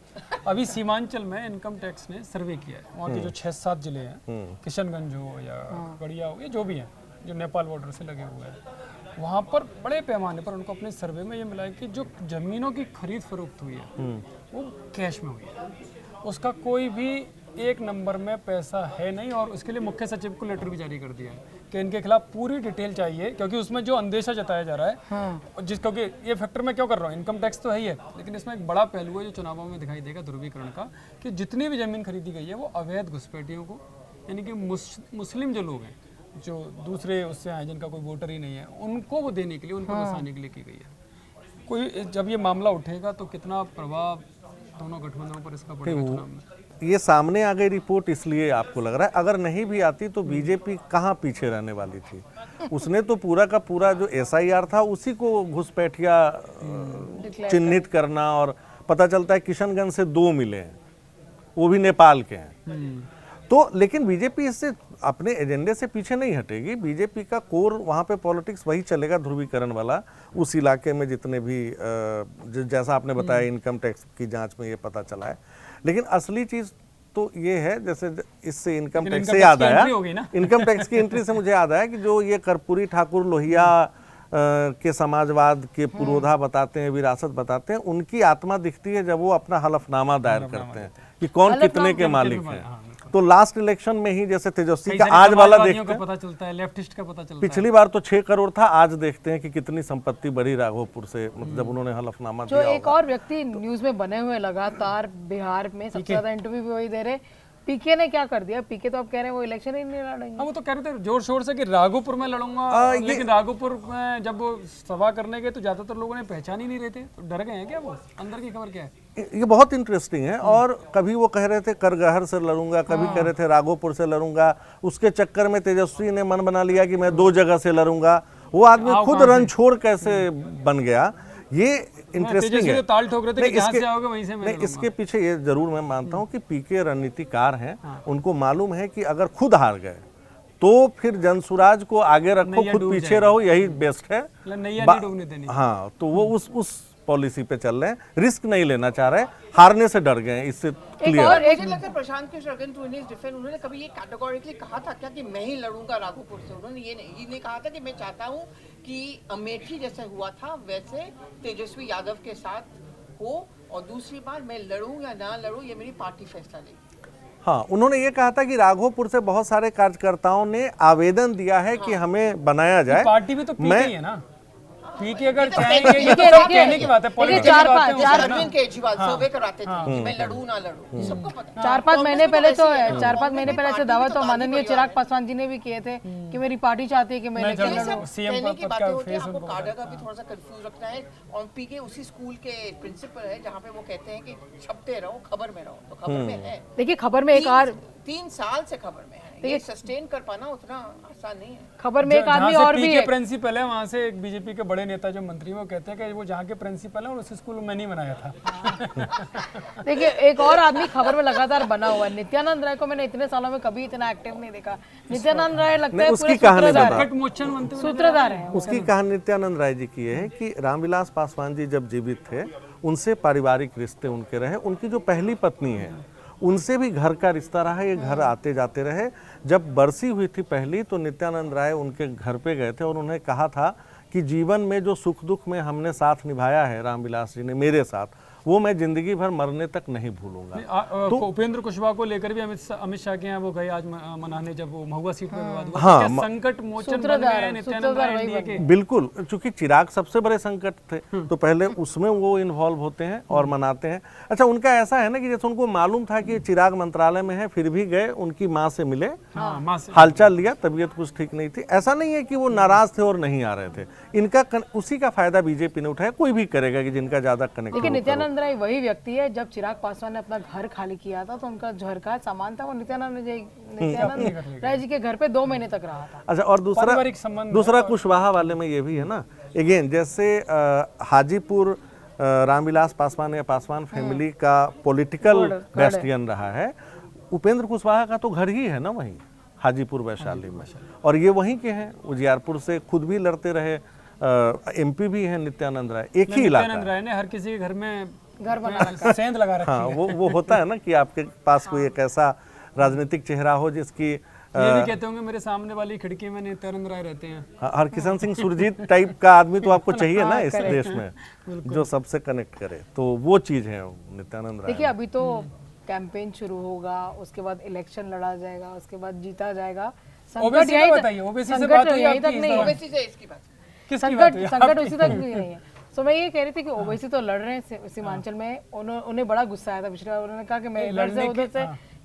अभी सीमांचल में इनकम टैक्स ने सर्वे किया है, वहाँ के जो 6-7 जिले हैं, किशनगंज हो या खगड़िया हो, ये जो भी हैं जो नेपाल बॉर्डर से लगे हुए हैं, वहाँ पर बड़े पैमाने पर उनको अपने सर्वे में ये मिला है कि जो ज़मीनों की खरीद फरोख्त हुई है वो कैश में हुई है, उसका कोई भी एक नंबर में पैसा है नहीं। और उसके लिए मुख्य सचिव को लेटर भी जारी कर दिया है कि इनके खिलाफ पूरी डिटेल चाहिए, क्योंकि उसमें जो अंदेशा जताया जा रहा है क्योंकि ये फैक्टर मैं क्यों कर रहा हूँ, इनकम टैक्स तो है ही है, लेकिन इसमें एक बड़ा पहलू है जो चुनावों में दिखाई देगा ध्रुवीकरण का, कि जितनी भी जमीन खरीदी गई है वो अवैध घुसपैठियों को, यानी कि मुस्लिम जो लोग हैं जो दूसरे उससे आए जिनका कोई वोटर ही नहीं है, उनको वो देने के लिए, उनको बसाने के लिए की गई है। कोई जब ये मामला उठेगा तो कितना प्रभाव दोनों गठबंधनों पर इसका पड़ेगा चुनाव में? ये सामने आ गई रिपोर्ट इसलिए आपको लग रहा है, अगर नहीं भी आती तो बीजेपी कहाँ पीछे रहने वाली थी। उसने तो पूरा का पूरा जो एसआईआर था उसी को घुसपैठिया चिन्हित करना, और पता चलता है किशनगंज से 2 मिले हैं, वो भी नेपाल के हैं। तो लेकिन बीजेपी इससे अपने एजेंडे से पीछे नहीं हटेगी। बीजेपी का कोर वहाँ पे पॉलिटिक्स वही चलेगा, ध्रुवीकरण वाला। उस इलाके में जितने भी जैसा आपने बताया इनकम टैक्स की जांच में ये पता चला है, लेकिन असली चीज तो ये है, जैसे इससे इनकम टैक्स से याद आया, इनकम टैक्स की एंट्री से मुझे याद आया कि जो ये कर्पूरी ठाकुर लोहिया के समाजवाद के पुरोधा बताते हैं, विरासत बताते हैं, उनकी आत्मा दिखती है जब वो अपना हलफनामा दायर करते हैं कि कौन कितने के मालिक हैं। तो लास्ट इलेक्शन में ही जैसे तेजस्वी का आज वाला देखते हैं, पता चलता है, लेफ्टिस्ट का पता चलता है। पिछली बार तो 6 करोड़ था, आज देखते हैं कि कितनी संपत्ति बढ़ी राघोपुर से, मतलब जब उन्होंने हलफनामा जो दिया एक और व्यक्ति न्यूज में बने हुए लगातार बिहार में सबसे ज्यादा इंटरव्यू भी वही दे रहे, पीके ने क्या कर दिया? पीके तो अब कह रहे हैं वो इलेक्शन ही नहीं लड़ेंगे। हाँ, वो तो कह रहे थे जोर शोर से कि राघोपुर में लड़ूंगा, लेकिन राघोपुर में जब वो सभा करने गए तो ज्यादातर लोगों ने पहचान ही नहीं रहे थे, तो डर गए हैं क्या वो? अंदर की खबर क्या है? ये बहुत इंटरेस्टिंग है। और कभी वो कह रहे थे करगहर से लड़ूंगा, कभी कह रहे थे राघोपुर से लड़ूंगा। उसके चक्कर में तेजस्वी ने मन बना लिया कि मैं 2 जगह से लड़ूंगा। वो आदमी खुद रन छोड़ कैसे बन गया, ये इंटरेस्टिंग तेजस्वी है। तो ताल ठोक रहे थे कि नहीं, जहाँ इसके- से आओगे वहीं से मैं नहीं, लड़ूंगा। इसके पीछे ये जरूर मैं मानता हूँ कि पीके रणनीतिकार हैं, उनको मालूम है कि अगर खुद हार गए तो फिर जनसुराज को आगे रखो, नैया खुद डूब पीछे जाएगी। रहो, यही बेस्ट है। मतलब नैया बा- नहीं डूबने देनी। हाँ, तो वो उस पॉलिसी पे चल रहे हैं, रिस्क नहीं लेना चाह रहे, हारने से डर गए हैं, इससे क्लियर और है। एक मुझे लगता है Prashant Kishor again to his defence, उन्होंने कभी ये कैटेगोरिकली कहा था क्या कि मैं ही लड़ूंगा राघोपुर से? उन्होंने ये नहीं कहा था कि मैं चाहता हूँ कि अमेठी जैसे हुआ था वैसे तेजस्वी यादव के साथ हो, और दूसरी बार मैं लड़ूं या ना लड़ूं ये मेरी पार्टी फैसला लेगी। हाँ, उन्होंने ये कहा था कि राघोपुर से बहुत सारे कार्यकर्ताओं ने आवेदन दिया है कि हमें बनाया जाए। पार्टी भी तो पीके मैं- ही है ना, पीके अगर तो चाहेंगे, देखिए, ये तो देखिए, सब कहने की बात है, देखिए, पॉलिटिकल चार बातें पांच- होती चार- है ना। अरविंद केजरीवाल सर्वे कराते थे कि मैं लड़ूं ना लड़ूं, सबको पता है। 4-5 महीने कांग्रेस में पहले तो वैसे ही है। 4-5 महीने पहले ऐसे पार्टी दावा तो तो गांधी माननीय परिवार चिराग है। पासवान जी ने भी किए थे कि मेरी पार्टी चाहती है कि मैं मैं इलेक्शन चल लड़ूं। रहा सीएम कहने की पद बातें का होती है, फेस आपको उनको काडा का भी थोड़ा सा कंफ्यूज रखना है। और पीके उसी स्कूल के प्रिंसिपल है जहाँ पे वो कहते हैं कि छपते रहो, खबर में रहो, तो खबर में है। देखिए खबर में एक और 3 साल से खबर में है, ये सस्टेन कर पाना उतना आसान नहीं है। खबर में एक आदमी और भी है। प्रिंसिपल है वहाँ से एक बीजेपी के बड़े नेता जो मंत्री वो कहते हैं कि वो जहाँ के प्रिंसिपल है और उस स्कूल में मैं नहीं बनाया था। देखिए एक और आदमी खबर में लगातार बना हुआ है, नित्यानंद राय को मैंने इतने सालों में कभी इतना एक्टिव नहीं देखा। नित्यानंद राय लगता नहीं, है उसकी पूरे कहानी सूत्रधार बता। कट मोचन बनते हुए सूत्रधार है। उसकी कहानी नित्यानंद राय जी की है कि रामविलास पासवान जी जब जीवित थे उनसे पारिवारिक रिश्ते उनके रहे। उनकी जो पहली पत्नी है उनसे भी घर का रिश्ता रहा, ये घर आते जाते रहे। जब बरसी हुई थी पहली तो नित्यानंद राय उनके घर पे गए थे और उन्हें कहा था कि जीवन में जो सुख दुख में हमने साथ निभाया है रामविलास जी ने मेरे साथ, वो मैं जिंदगी भर मरने तक नहीं भूलूंगा। उपेंद्र कुशवाहा को लेकर भी अमित शाह के यहाँ वो गए आज मनाने, जब वो महुआ सीट पे विवाद हुआ। हाँ, क्या संकट मोचन बन गए हैं नित्यानंद राय एनडीए के? बिल्कुल, चूंकि चिराग सबसे बड़े संकट थे तो पहले उसमें वो इन्वॉल्व होते हैं और मनाते हैं। अच्छा, उनका ऐसा है ना कि जैसे उनको मालूम था कि चिराग मंत्रालय में है, फिर भी गए, उनकी माँ से मिले, हाँ, माँ से हालचाल लिया, तबीयत कुछ ठीक नहीं थी। ऐसा नहीं है कि वो नाराज थे और नहीं आ रहे थे। इनका उसी का फायदा बीजेपी ने उठाया, कोई भी करेगा कि जिनका ज्यादा कनेक्ट। देखिए नित्यानंद राय वही व्यक्ति है, जब चिराग पासवान ने अपना घर खाली किया था तो उनका घर का सामान था वो नित्यानंद राय जी के घर पे 2 महीने तक रहा था। अच्छा, और पारिवारिक संबंध दूसरा कुशवाहा वाले में ये भी है ना, अगेन जैसे हाजीपुर रामविलास पासवान या पासवान फैमिली का पॉलिटिकल बेस्टियन रहा है, उपेंद्र कुशवाहा का तो घर ही है ना वहीं हाजीपुर वैशाली में, और ये वहीं के हैं, उजियारपुर से खुद भी लड़ते रहे। एमपी भी हैं नित्यानंद राय, एक ही इलाका नित्यानंद राय ने हर किसी के घर में घर बना सेंध लगा रखी हाँ, है। वो होता है ना कि आपके पास कोई एक ऐसा राजनीतिक चेहरा हो जिसकी ये भी कहते होंगे मेरे सामने वाली खिड़की में नित्यानंद राय रहते हैं। हरकिशन सिंह सुरजीत टाइप का आदमी तो आपको चाहिए ना इस देश में, जो सबसे कनेक्ट करे, तो वो चीज है नित्यानंद राय। देखिए अभी तो कैंपेन शुरू होगा, उसके बाद इलेक्शन लड़ा जाएगा, उसके बाद जीता जाएगा। ओबीसी का बताइए, ओबीसी से बात हुई यहीं तक आपकी इस नहीं है। दौरान? ओवैसी से इसकी बात किसकी बात हुई? संकट उसी तक भी नहीं है। सो मैं ये कह रही थी कि ओवैसी तो लड़ रहे हैं सीमांचल में, उन्हें बड़ा गुस्सा आया था पिछले बार। उन्होंने कहा कि मैं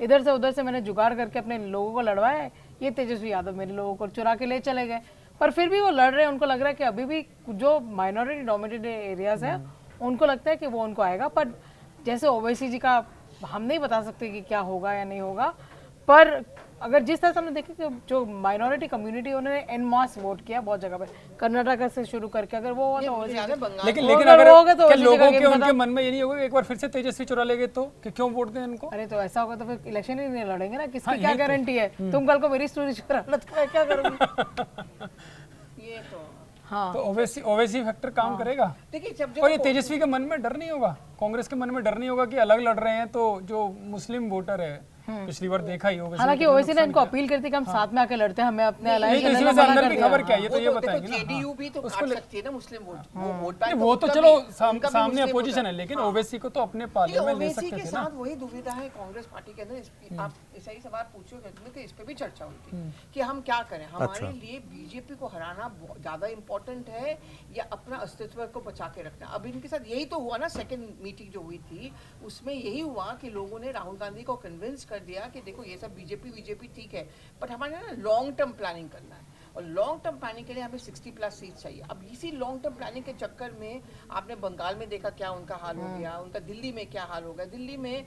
इधर से उधर से मैंने जुगाड़ करके अपने लोगों को लड़वाया है, ये तेजस्वी यादव मेरे लोगों को चुरा के ले चले गए। पर फिर भी वो लड़ रहे हैं, उनको लग रहा है कि अभी भी जो माइनॉरिटी डोमिनेटेड एरियाज है उनको लगता है कि वो उनको आएगा। पर जैसे ओवैसी जी का हम नहीं बता सकते कि क्या होगा या नहीं होगा, पर अगर जिस तरह से हमने देखा कि जो माइनॉरिटी कम्युनिटी उन्होंने एन मास वोट किया बहुत जगह पे, कर्नाटक से शुरू करके, अगर वो हुआ तो ओवैसी जी- बंगाल लेकिन वो लेकिन अगर अगर वो होगा तो क्या ओवैसी लोगों जगह के गेम उनके खत्म। मन में ये नहीं होगा कि एक बार फिर से तेजस्वी चुरा ले गए तो कि क्यों वोट दें इनको? अरे तो ऐसा होगा तो फिर इलेक्शन ही नहीं लड़ेंगे ना, किसकी क्या गारंटी है? तुम कल को मेरी स्टोरी चुरा लो तो मैं क्या करूंगी? ये तो हाँ तो ओवैसी फैक्टर काम करेगा। देखिए जब और ये तेजस्वी के मन में डर नहीं होगा, कांग्रेस के मन में डर नहीं होगा कि अलग लड़ रहे हैं तो जो मुस्लिम वोटर है, पिछली बार देखा ही होगा। हालांकि ओवैसी ने इनको अपील करती कि हम साथ में आके लड़ते हैं, हमें अपने अलायंस तो इसी वजह से अंदर की खबर क्या है ये तो ये बताएंगे ना। जेडीयू भी तो काट सकती है ना मुस्लिम वोट, वो वोट बैंक वो तो उनका चलो भी- उनका भी सामने मुस्लिम अपोजिशन वोट है, लेकिन ओवैसी को तो अपने पाले में ले ओवैसी सकते के थे ना। साथ वही दुविधा है कांग्रेस पार्टी के अंदर। आप ऐसा ही सवाल पूछोगे तो इस पे भी चर्चा हुई थी कि हम क्या करें, हमारे लिए बीजेपी को हराना ज्यादा इम्पोर्टेंट है या अपना अस्तित्व को बचा के रखना। अब इनके साथ यही तो हुआ ना, सेकंड मीटिंग जो हुई थी उसमें यही हुआ कि लोगों ने राहुल गांधी को कन्विंस कर दिया कि देखो ये सब बीजेपी ठीक है, बट हमारे ना लॉन्ग टर्म प्लानिंग करना है, और लॉन्ग टर्म प्लानिंग के लिए हमें 60+ सीट चाहिए। अब इसी लॉन्ग टर्म प्लानिंग के चक्कर में आपने बंगाल में देखा क्या उनका हाल हो गया, उनका दिल्ली में क्या हाल हो गया। दिल्ली में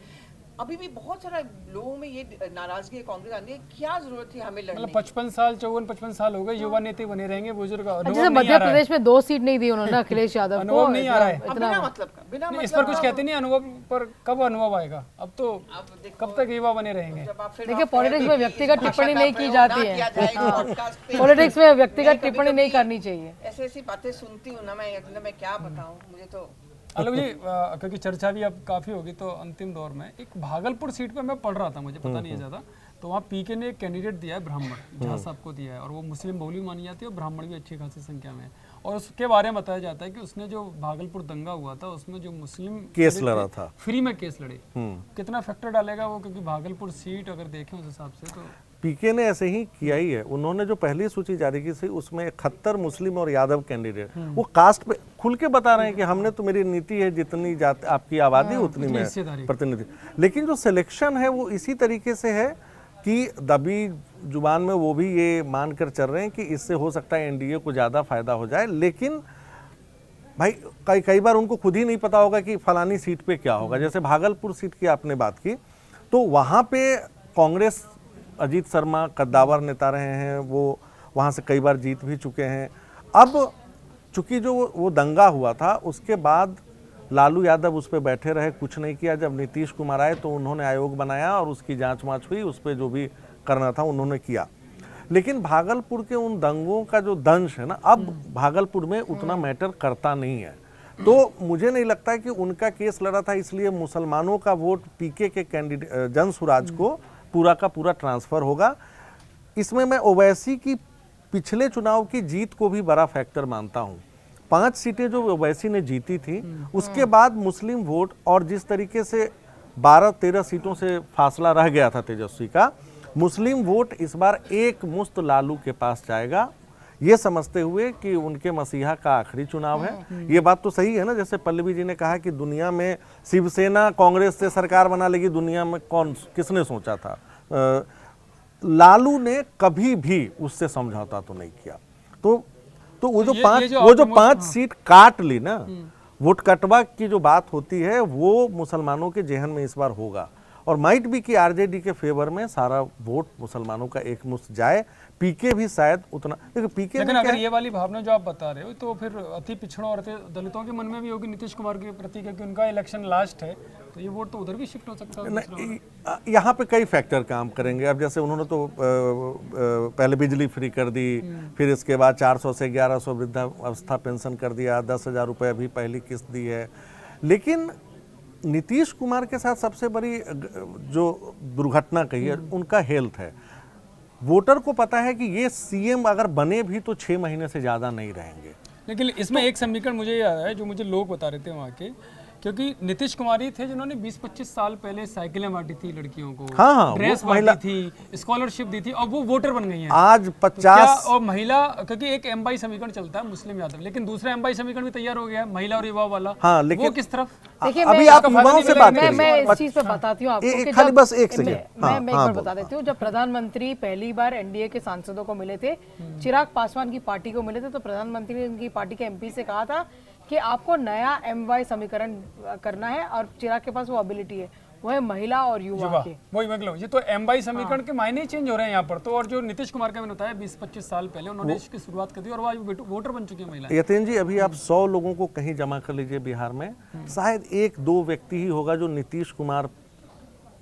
अभी भी बहुत सारा लोगों में ये नाराजगी है कांग्रेस आने की, क्या जरूरत थी हमें लड़ने मतलब की? 55 साल 54-55 साल हो गए, युवा नेता बने रहेंगे, बुजुर्ग अनुभव जैसे नहीं मध्य आ रहा है। प्रदेश में 2 सीट नहीं दी उन्होंने अखिलेश यादव को, अनुभव नहीं आ रहा है। अब बिना मतलब का, बिना नहीं, इस मतलब पर कुछ कहते नहीं, अनुभव पर कब अनुभव आएगा? अब तो अब देखो, कब तक युवा बने रहेंगे? जब आप फिर देखिए आप पॉलिटिक्स में कहेंगे व्यक्तिगत कि टिप्पणी भाषा नहीं का की प्रयोग जाती ना है। किया जाए इस podcast पे। पॉलिटिक्स में व्यक्तिगत मैं टिप्पणी नहीं कभी-कभी करनी चाहिए। ऐसे ऐसी बातें सुनती हूँ ना मैं क्या बताऊँ, मुझे तो आलोक जी, क्योंकि चर्चा भी अब काफी होगी तो अंतिम दौर में एक भागलपुर सीट पे मैं पढ़ रहा था, मुझे पता नहीं है ज्यादा, तो वहाँ पीके ने एक कैंडिडेट दिया है ब्राह्मण, झा साहब को दिया है, और वो मुस्लिम बहुली मानी जाती है और ब्राह्मण भी अच्छी खासी संख्या में है। और उसके बारे में बताया जाता है कि उसने जो भागलपुर दंगा हुआ था उसमें जो मुस्लिम केस लड़ा था, फ्री में केस लड़े, कितना फैक्टर डालेगा वो? क्योंकि भागलपुर सीट अगर देखें उस हिसाब से तो पीके ने ऐसे ही किया ही है। उन्होंने जो पहली सूची जारी की थी उसमें 71 मुस्लिम और यादव कैंडिडेट, वो कास्ट पे खुल के बता रहे हैं कि हमने तो, मेरी नीति है जितनी जात आपकी आबादी उतनी में हिस्सेदारी। प्रतिनिधि। लेकिन जो सिलेक्शन है वो इसी तरीके से है कि दबी जुबान में वो भी ये मानकर चल रहे हैं कि इससे हो सकता है एनडीए को ज़्यादा फायदा हो जाए। लेकिन भाई कई बार उनको खुद ही नहीं पता होगा कि फलानी सीट पे क्या होगा। जैसे भागलपुर सीट की आपने बात की, तो वहाँ पे कांग्रेस, अजीत शर्मा कद्दावर नेता रहे हैं, वो वहाँ से कई बार जीत भी चुके हैं। अब चूंकि जो वो दंगा हुआ था उसके बाद लालू यादव उस पर बैठे रहे, कुछ नहीं किया। जब नीतीश कुमार आए तो उन्होंने आयोग बनाया और उसकी जांच वाँच हुई, उस पर जो भी करना था उन्होंने किया। लेकिन भागलपुर के उन दंगों का जो दंश है ना, अब भागलपुर में उतना मैटर करता नहीं है। तो मुझे नहीं लगता है कि उनका केस लड़ा था इसलिए मुसलमानों का वोट पीके के कैंडिडेट जनसुराज को पूरा का पूरा ट्रांसफर होगा। इसमें मैं ओवैसी की पिछले चुनाव की जीत को भी बड़ा फैक्टर मानता हूं। 5 सीटें जो ओवैसी ने जीती थी, उसके बाद मुस्लिम वोट और जिस तरीके से 12-13 सीटों से फासला रह गया था तेजस्वी का, मुस्लिम वोट इस बार एक मुश्त लालू के पास जाएगा, ये समझते हुए कि उनके मसीहा का आखिरी चुनाव है। ये बात तो सही है ना, जैसे पल्लवी जी ने कहा कि दुनिया में शिवसेना कांग्रेस से सरकार बना लेगी, दुनिया में किसने सोचा था? लालू ने कभी भी उससे समझौता तो नहीं किया। तो वो जो 5 सीट काट ली ना, वोट कटवा की जो बात होती है वो मुसलमानों के जेहन में इस बार होगा। और माइट भी कि आरजेडी के फेवर में सारा वोट मुसलमानों का एक मुश्त जाए। पीके भी शायद उतना, देखिए पीके, लेकिन अगर ये वाली भावना जो आप बता रहे हो तो फिर अति पिछड़ों और अति दलितों के मन में भी होगी नीतीश कुमार के प्रति, क्योंकि उनका इलेक्शन लास्ट है, तो ये वोट तो उधर भी शिफ्ट हो सकता है। यहाँ पे कई फैक्टर काम करेंगे। अब जैसे उन्होंने तो पहले बिजली फ्री कर दी, फिर इसके बाद 400 से 1100 वृद्धावस्था पेंशन कर दिया, 10,000 रुपये अभी पहली किस्त दी है। लेकिन नीतीश कुमार के साथ सबसे बड़ी जो दुर्घटना कही है उनका हेल्थ है। वोटर को पता है कि ये सीएम अगर बने भी तो 6 महीने से ज़्यादा नहीं रहेंगे। लेकिन इसमें एक समीकरण मुझे याद है जो मुझे लोग बता रहे थे वहाँ के, क्योंकि नीतीश कुमार ही थे जिन्होंने 20-25 साल पहले साइकिलें बांटी थी लड़कियों को, हाँ, ड्रेस बांटी थी, स्कॉलरशिप दी थी, और वो वोटर बन गई हैं आज 50 तो और महिला, क्योंकि एक एमबाई समीकरण चलता है मुस्लिम यादव, लेकिन दूसरा एमबाई समीकरण भी तैयार हो गया है महिला और युवा वाला। हाँ, लेकिन वो किस तरफ? देखिए अभी आप युवाओं से बात मैं करिए। इस चीज पे बताती हूँ आपको कि खाली जब- बस एक सेकंड, मैं एक बार बता देती हूँ। जब प्रधानमंत्री पहली बार एनडीए के सांसदों को मिले थे, चिराग पासवान की पार्टी को मिले थे, तो प्रधानमंत्री ने उनकी पार्टी के एमपी से कहा था कि आपको नया एमवाई समीकरण करना है, और चिराग के पास वो एबिलिटी है, वो है महिला और युवा के। वही मतलब ये तो एमबाई समीकरण के मायने ही चेंज हो रहे हैं यहाँ पर तो। और जो नीतीश कुमार का मैंने बताया 20-25 साल पहले उन्होंने इसकी शुरुआत कर दी और वो आज वोटर बन चुकी है महिला। यतीन जी, अभी आप 100 लोगों को कहीं जमा कर लीजिए बिहार में, शायद 1-2 व्यक्ति ही होगा जो नीतीश कुमार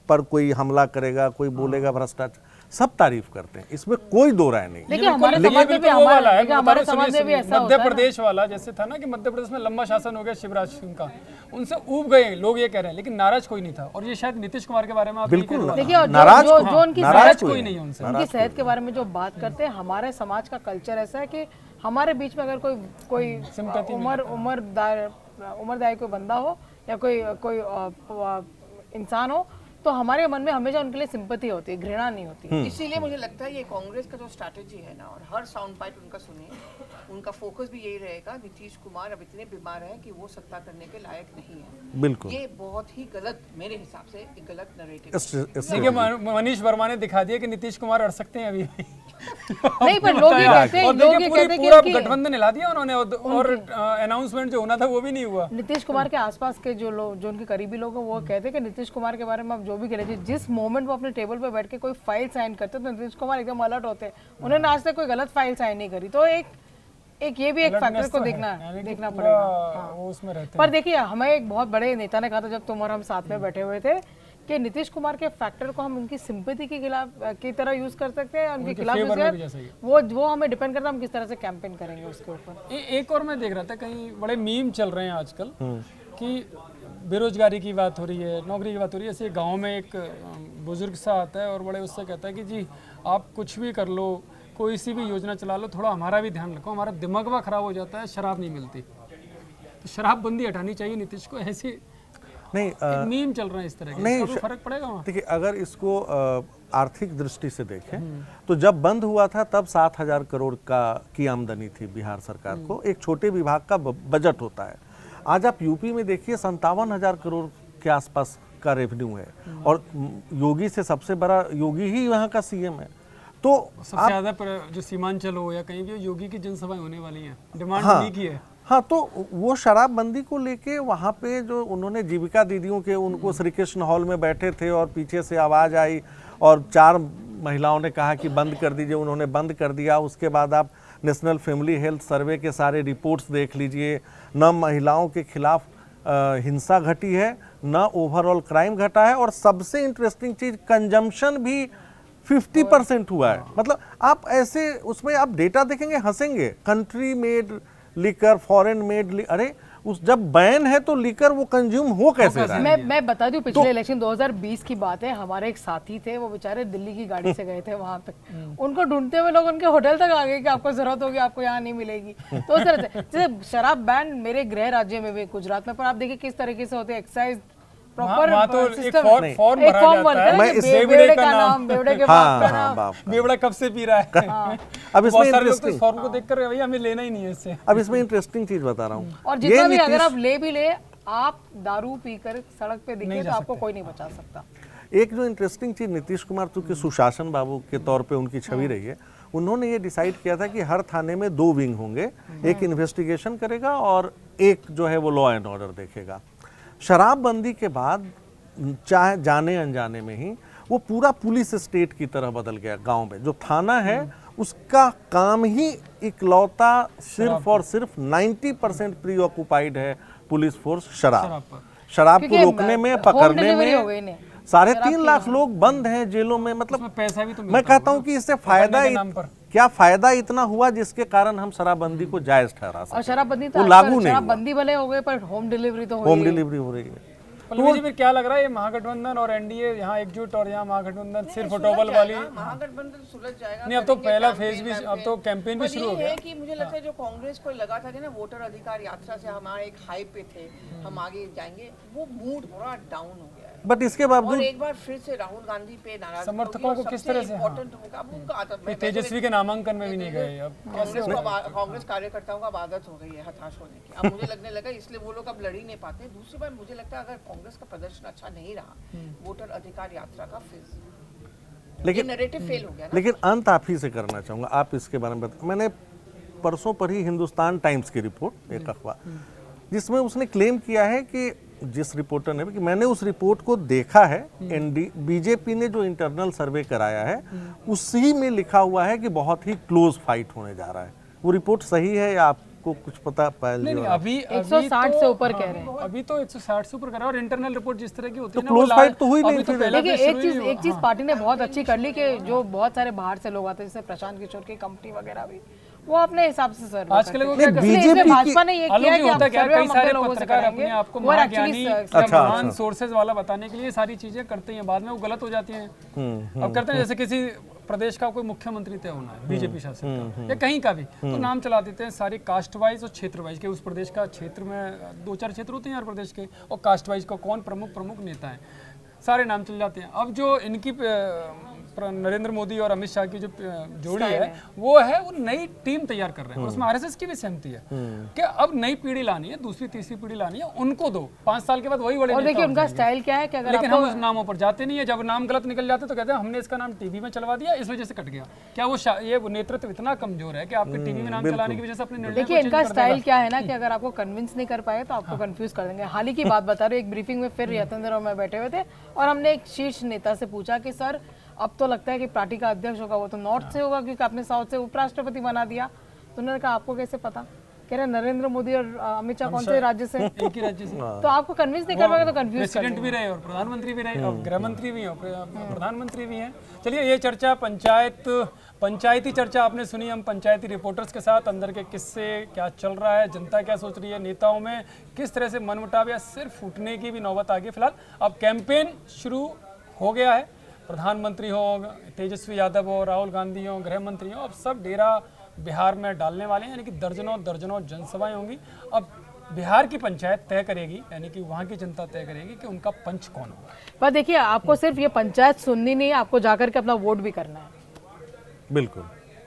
पर कोई हमला करेगा, कोई बोलेगा भ्रष्टाचार। सब तारीफ करते हैं, इसमें कोई दो राय नहीं। देखिए हमारे समाज में भी हमारे समाज में भी ऐसा मध्य प्रदेश वाला जैसे था ना कि मध्य प्रदेश में लंबा शासन हो गया शिवराज सिंह का, उनसे ऊब गए लोग ये कह रहे हैं, लेकिन नाराज कोई नहीं था। और ये शायद नीतीश कुमार के बारे में आप बिल्कुल देखिए, नाराज जो उनकी नाराज कोई नहीं है उनसे। उनकी सेहत के बारे में जो बात करते हैं, हमारे समाज का कल्चर ऐसा है कि हमारे बीच में अगर कोई उम्रदाय कोई बंदा हो या कोई इंसान हो, तो हमारे मन में हमेशा उनके लिए सिंपैथी होती है, घृणा नहीं होती। इसीलिए मुझे लगता है ये कांग्रेस का जो स्ट्रैटेजी है ना, और हर साउंड बाइट उनका सुनिए, उनका फोकस भी यही रहेगा, नीतीश कुमार अब इतने बीमार हैं कि वो सत्ता करने के लायक नहीं है। बिल्कुल, ये बहुत ही गलत, मेरे हिसाब से एक गलत नैरेटिव। देखिए मनीष वर्मा ने दिखा दिया कि नीतीश कुमार अड़ सकते हैं अभी नहीं, पर लोग ये कहते हैं, लोग ये कहते हैं पूरा कि गठबंधन हिला दिया उन्होंने और अनाउंसमेंट जो होना था वो भी नहीं हुआ। नीतीश कुमार के आसपास के जो उनके करीबी लोग हैं वो कहते हैं कि नीतीश कुमार के बारे में अब जो जो भी कह लीजिए, जिस मोमेंट वो अपने टेबल पे बैठ के कोई फाइल साइन करते तो नीतीश कुमार एकदम अलर्ट होते हैं। उन्होंने आज तक कोई गलत फाइल साइन नहीं करी, तो एक ये भी एक फैक्टर को देखना पड़ेगा। हाँ। वो उसमें रहते पर देखिए, हमें एक बहुत बड़े नेता ने कहा था जब तुम और हम साथ में बैठे हुए थे कि नीतीश कुमार के फैक्टर को हम उनकी सिंपैथी के खिलाफ की तरह यूज कर सकते हैं, उनके खिलाफ वो हमें डिपेंड करता है हम किस तरह से कैंपेन करेंगे उसके ऊपर। एक और मैं देख रहा था कहीं बड़े मीम चल रहे हैं आजकल कि बेरोजगारी की बात हो रही है, नौकरी की बात हो रही है। ऐसे गांव में एक बुजुर्ग सा आता है और बड़े उससे कहता है कि जी आप कुछ भी कर लो, कोई सी भी योजना चला लो, थोड़ा हमारा भी ध्यान रखो, हमारा दिमाग खराब हो जाता है, शराब नहीं मिलती। तो शराबबंदी हटानी चाहिए नीतीश को, ऐसी नहीं मीम चल रहा है इस तरह के, नहीं, इसका फर्क पड़ेगा वहाँ? देखिए अगर इसको आर्थिक दृष्टि से देखें तो जब बंद हुआ था तब 7,000 करोड़ की आमदनी थी बिहार सरकार को, एक छोटे विभाग का बजट होता है। आज आप यूपी में देखिए 57,000 करोड़ के आसपास का रेवेन्यू है, और योगी से सबसे बड़ा योगी ही यहाँ का सीएम है। तो सबसे ज्यादा जो सीमांचल हो या कहीं भी योगी की जनसभाएं होने वाली हैं, डिमांड उन्हीं की है। हाँ, तो वो शराबबंदी को लेके वहाँ पे जो उन्होंने जीविका दीदियों के उनको श्री कृष्ण हॉल में बैठे थे और पीछे से आवाज़ आई और 4 महिलाओं ने कहा कि बंद कर दीजिए, उन्होंने बंद कर दिया। उसके बाद आप नेशनल फैमिली हेल्थ सर्वे के सारे रिपोर्ट्स देख लीजिए, न महिलाओं के खिलाफ हिंसा घटी है, न ओवरऑल क्राइम घटा है, और सबसे इंटरेस्टिंग चीज़ कंजम्पशन भी 50% हुआ है। मतलब आप ऐसे उसमें आप डेटा देखेंगे हंसेंगे, country made liquor, foreign made, अरे उस जब बैन है तो लिकर वो कंज्यूम हो कैसे रहा है? मैं बता दूं, पिछले इलेक्शन 2020 की बात है, हमारे एक साथी थे, वो बेचारे दिल्ली की गाड़ी से गए थे वहां पे, उनको ढूंढते हुए लोग उनके होटल तक आ गए कि आपको जरूरत होगी, आपको यहाँ नहीं मिलेगी। तो उस तरह से जैसे शराब बैन मेरे गृह राज्य में भी गुजरात में, पर आप देखिए किस तरीके से होते हैं, एक्साइज प्रॉपर फॉर्म भरा जाता है। मैं इस बेवड़े का नाम, बेवड़े के बाप का नाम, बेवड़ा कब से पी रहा है। अब इसमें इंटरेस्टिंग फॉर्म को देखकर भैया हमें लेना ही नहीं है इससे। अब इसमें इंटरेस्टिंग चीज बता रहा हूँ, और जितना भी अगर आप ले भी ले, आप दारू पीकर सड़क पे दिखे तो आपको कोई नहीं बचा सकता। एक जो इंटरेस्टिंग चीज नीतीश कुमार चूंकि सुशासन बाबू के तौर पे उनकी छवि रही है, उन्होंने ये डिसाइड किया था कि हर थाने में 2 विंग होंगे, एक इन्वेस्टिगेशन करेगा और एक जो है वो लॉ एंड ऑर्डर देखेगा। शराबबंदी के बाद चाहे जाने अनजाने में ही वो पूरा पुलिस स्टेट की तरह बदल गया। गांव में जो थाना है उसका काम ही इकलौता सिर्फ और सिर्फ 90% प्री ऑक्युपाइड है पुलिस फोर्स शराब को रोकने में, पकड़ने में। 3.5 लाख लोग बंद हैं जेलों में। मतलब पैसा भी तो मैं कहता हूँ कि इससे फायदा क्या फायदा इतना हुआ जिसके कारण हम शराबबंदी को जायज ठहरा सकते। और शराबबंदी तो लागू नहीं, शराबबंदी भले हो गए पर होम डिलीवरी तो होम डिलीवरी हो रही है। पल्लवी जी, फिर क्या लग रहा है ये महागठबंधन और एनडीए यहाँ एकजुट और यहाँ महागठबंधन सिर्फ डबल वाली? महागठबंधन सुलझ जाएगा। नहीं, अब तो पहला फेज भी, अब तो कैंपेन भी शुरू हो गया। कि मुझे लगता है जो कांग्रेस को लगा था कि ना वोटर अधिकार यात्रा से हमारे एक हाइप पे थे, हम आगे जाएंगे, वो मूड थोड़ा डाउन हो गया है। बट इसके बावजूद एक बार फिर से राहुल गांधी पे नाराज समर्थकों को किस तरह से तेजस्वी के नामांकन में भी नहीं गए। अब कांग्रेस कार्यकर्ताओं का आदत हो गई है हताश होने की। अब मुझे लगने लगा इसलिए वो लोग अब लड़ ही नहीं पाते। दूसरी बात मुझे लगता है अगर कांग्रेस का प्रदर्शन अच्छा नहीं रहा वोटर अधिकार यात्रा का, फिर लेकिन नैरेटिव फेल हो गया ना। लेकिन अंत आप ही से करना चाहूँगा, आप इसके बारे में बता। मैंने परसों पढ़ी हिंदुस्तान टाइम्स की रिपोर्ट, एक अखबार, जिसमें उसने क्लेम किया है कि जिस रिपोर्टर ने कि मैंने उस रिपोर्ट को देखा है, बीजेपी ने जो इंटरनल सर्वे कराया है उसी में लिखा हुआ है कि बहुत ही क्लोज फाइट होने जा रहा है। वो रिपोर्ट सही है या आपको कुछ पता? नहीं, अभी 160 से ऊपर कह रहे हैं। अभी तो 160 से ऊपर कर रहा है, और इंटरनल रिपोर्ट जिस तरह की होती है ना, क्लोज फाइट तो हुई नहीं थी। देखिए एक चीज पार्टी ने बहुत अच्छी कर ली कि जो बहुत सारे बाहर से लोग आते हैं, जैसे प्रशांत किशोर की कंपनी वगैरह भी, वो अपने हिसाब से सर्व आजकल भाजपा ने ये किया कि होता क्या, कई सारे पत्रकार अपने आप को महान सोर्सेज वाला बताने के लिए सारी चीजें करते हैं, बाद में वो गलत हो जाती हैं। अब करते हैं जैसे किसी प्रदेश का कोई मुख्यमंत्री तय होना है बीजेपी शासित का या कहीं का भी, तो नाम चला देते हैं सारी कास्ट वाइज और क्षेत्र वाइज के। उस प्रदेश का क्षेत्र में 2-4 क्षेत्र होते हैं हर प्रदेश के, और कास्ट वाइज को कौन प्रमुख नेता है, सारे नाम चल जाते हैं। अब जो इनकी नरेंद्र मोदी और अमित शाह की जो जोड़ी है वो नई टीम तैयार कर रहे हैं और उसमें आरएसएस की भी सहमति है कि अब नई पीढ़ी लानी है, दूसरी तीसरी पीढ़ी लानी है, उनको दो, 5 साल के बाद वही बड़े और नेता देखिए हो उनका जाएंगे। स्टाइल क्या है कि अगर लेकिन हम उस नामों पर जाते नहीं है, जब नाम गलत निकल जाते तो कहते हैं हमने इसका नाम टीवी में चलवा दिया, इस वजह से कट गया। क्या वो नेतृत्व इतना कमजोर है कि आपके टीवी में नाम चलाने की वजह से अपने निर्णय देखिए इनका स्टाइल क्या है ना कि अगर आपको कन्विंस नहीं कर पाए तो आपको कंफ्यूज कर देंगे। हाल ही की बात बता रही हूँ, एक ब्रीफिंग में फिर यतेंद्र और मैं बैठे हुए थे और हमने एक शीर्ष नेता से पूछा कि सर अब तो लगता है कि पार्टी का अध्यक्ष होगा, वो तो नॉर्थ से होगा क्योंकि आपने साउथ से उपराष्ट्रपति बना दिया। तो उन्होंने कहा आपको कैसे पता? कह रहे नरेंद्र मोदी और अमित शाह कौन से राज्य से? एक ही राज्य से। तो आपको कन्विंस नहीं कर पाएगा तो कंफ्यूज कर प्रेसिडेंट भी रहे और प्रधानमंत्री भी रहे और गृह मंत्री भी और प्रधानमंत्री भी हैं। चलिए ये चर्चा पंचायती चर्चा आपने सुनी, हम पंचायती रिपोर्टर्स के साथ अंदर के किस्से क्या चल रहा है, जनता क्या सोच रही है, नेताओं में किस तरह से मनमुटाव या सिर फूटने की भी नौबत आ गई। फिलहाल अब कैंपेन शुरू हो गया है, प्रधानमंत्री हो, तेजस्वी यादव हो, राहुल गांधी हो, गृह मंत्री हो, अब सब डेरा बिहार में डालने वाले हैं, यानी कि दर्जनों दर्जनों जनसभाएं होंगी। अब बिहार की पंचायत तय करेगी, यानी कि वहाँ की जनता तय करेगी कि उनका पंच कौन होगा। पर देखिए आपको सिर्फ ये पंचायत सुननी नहीं है, आपको जाकर के अपना वोट भी करना है। बिल्कुल।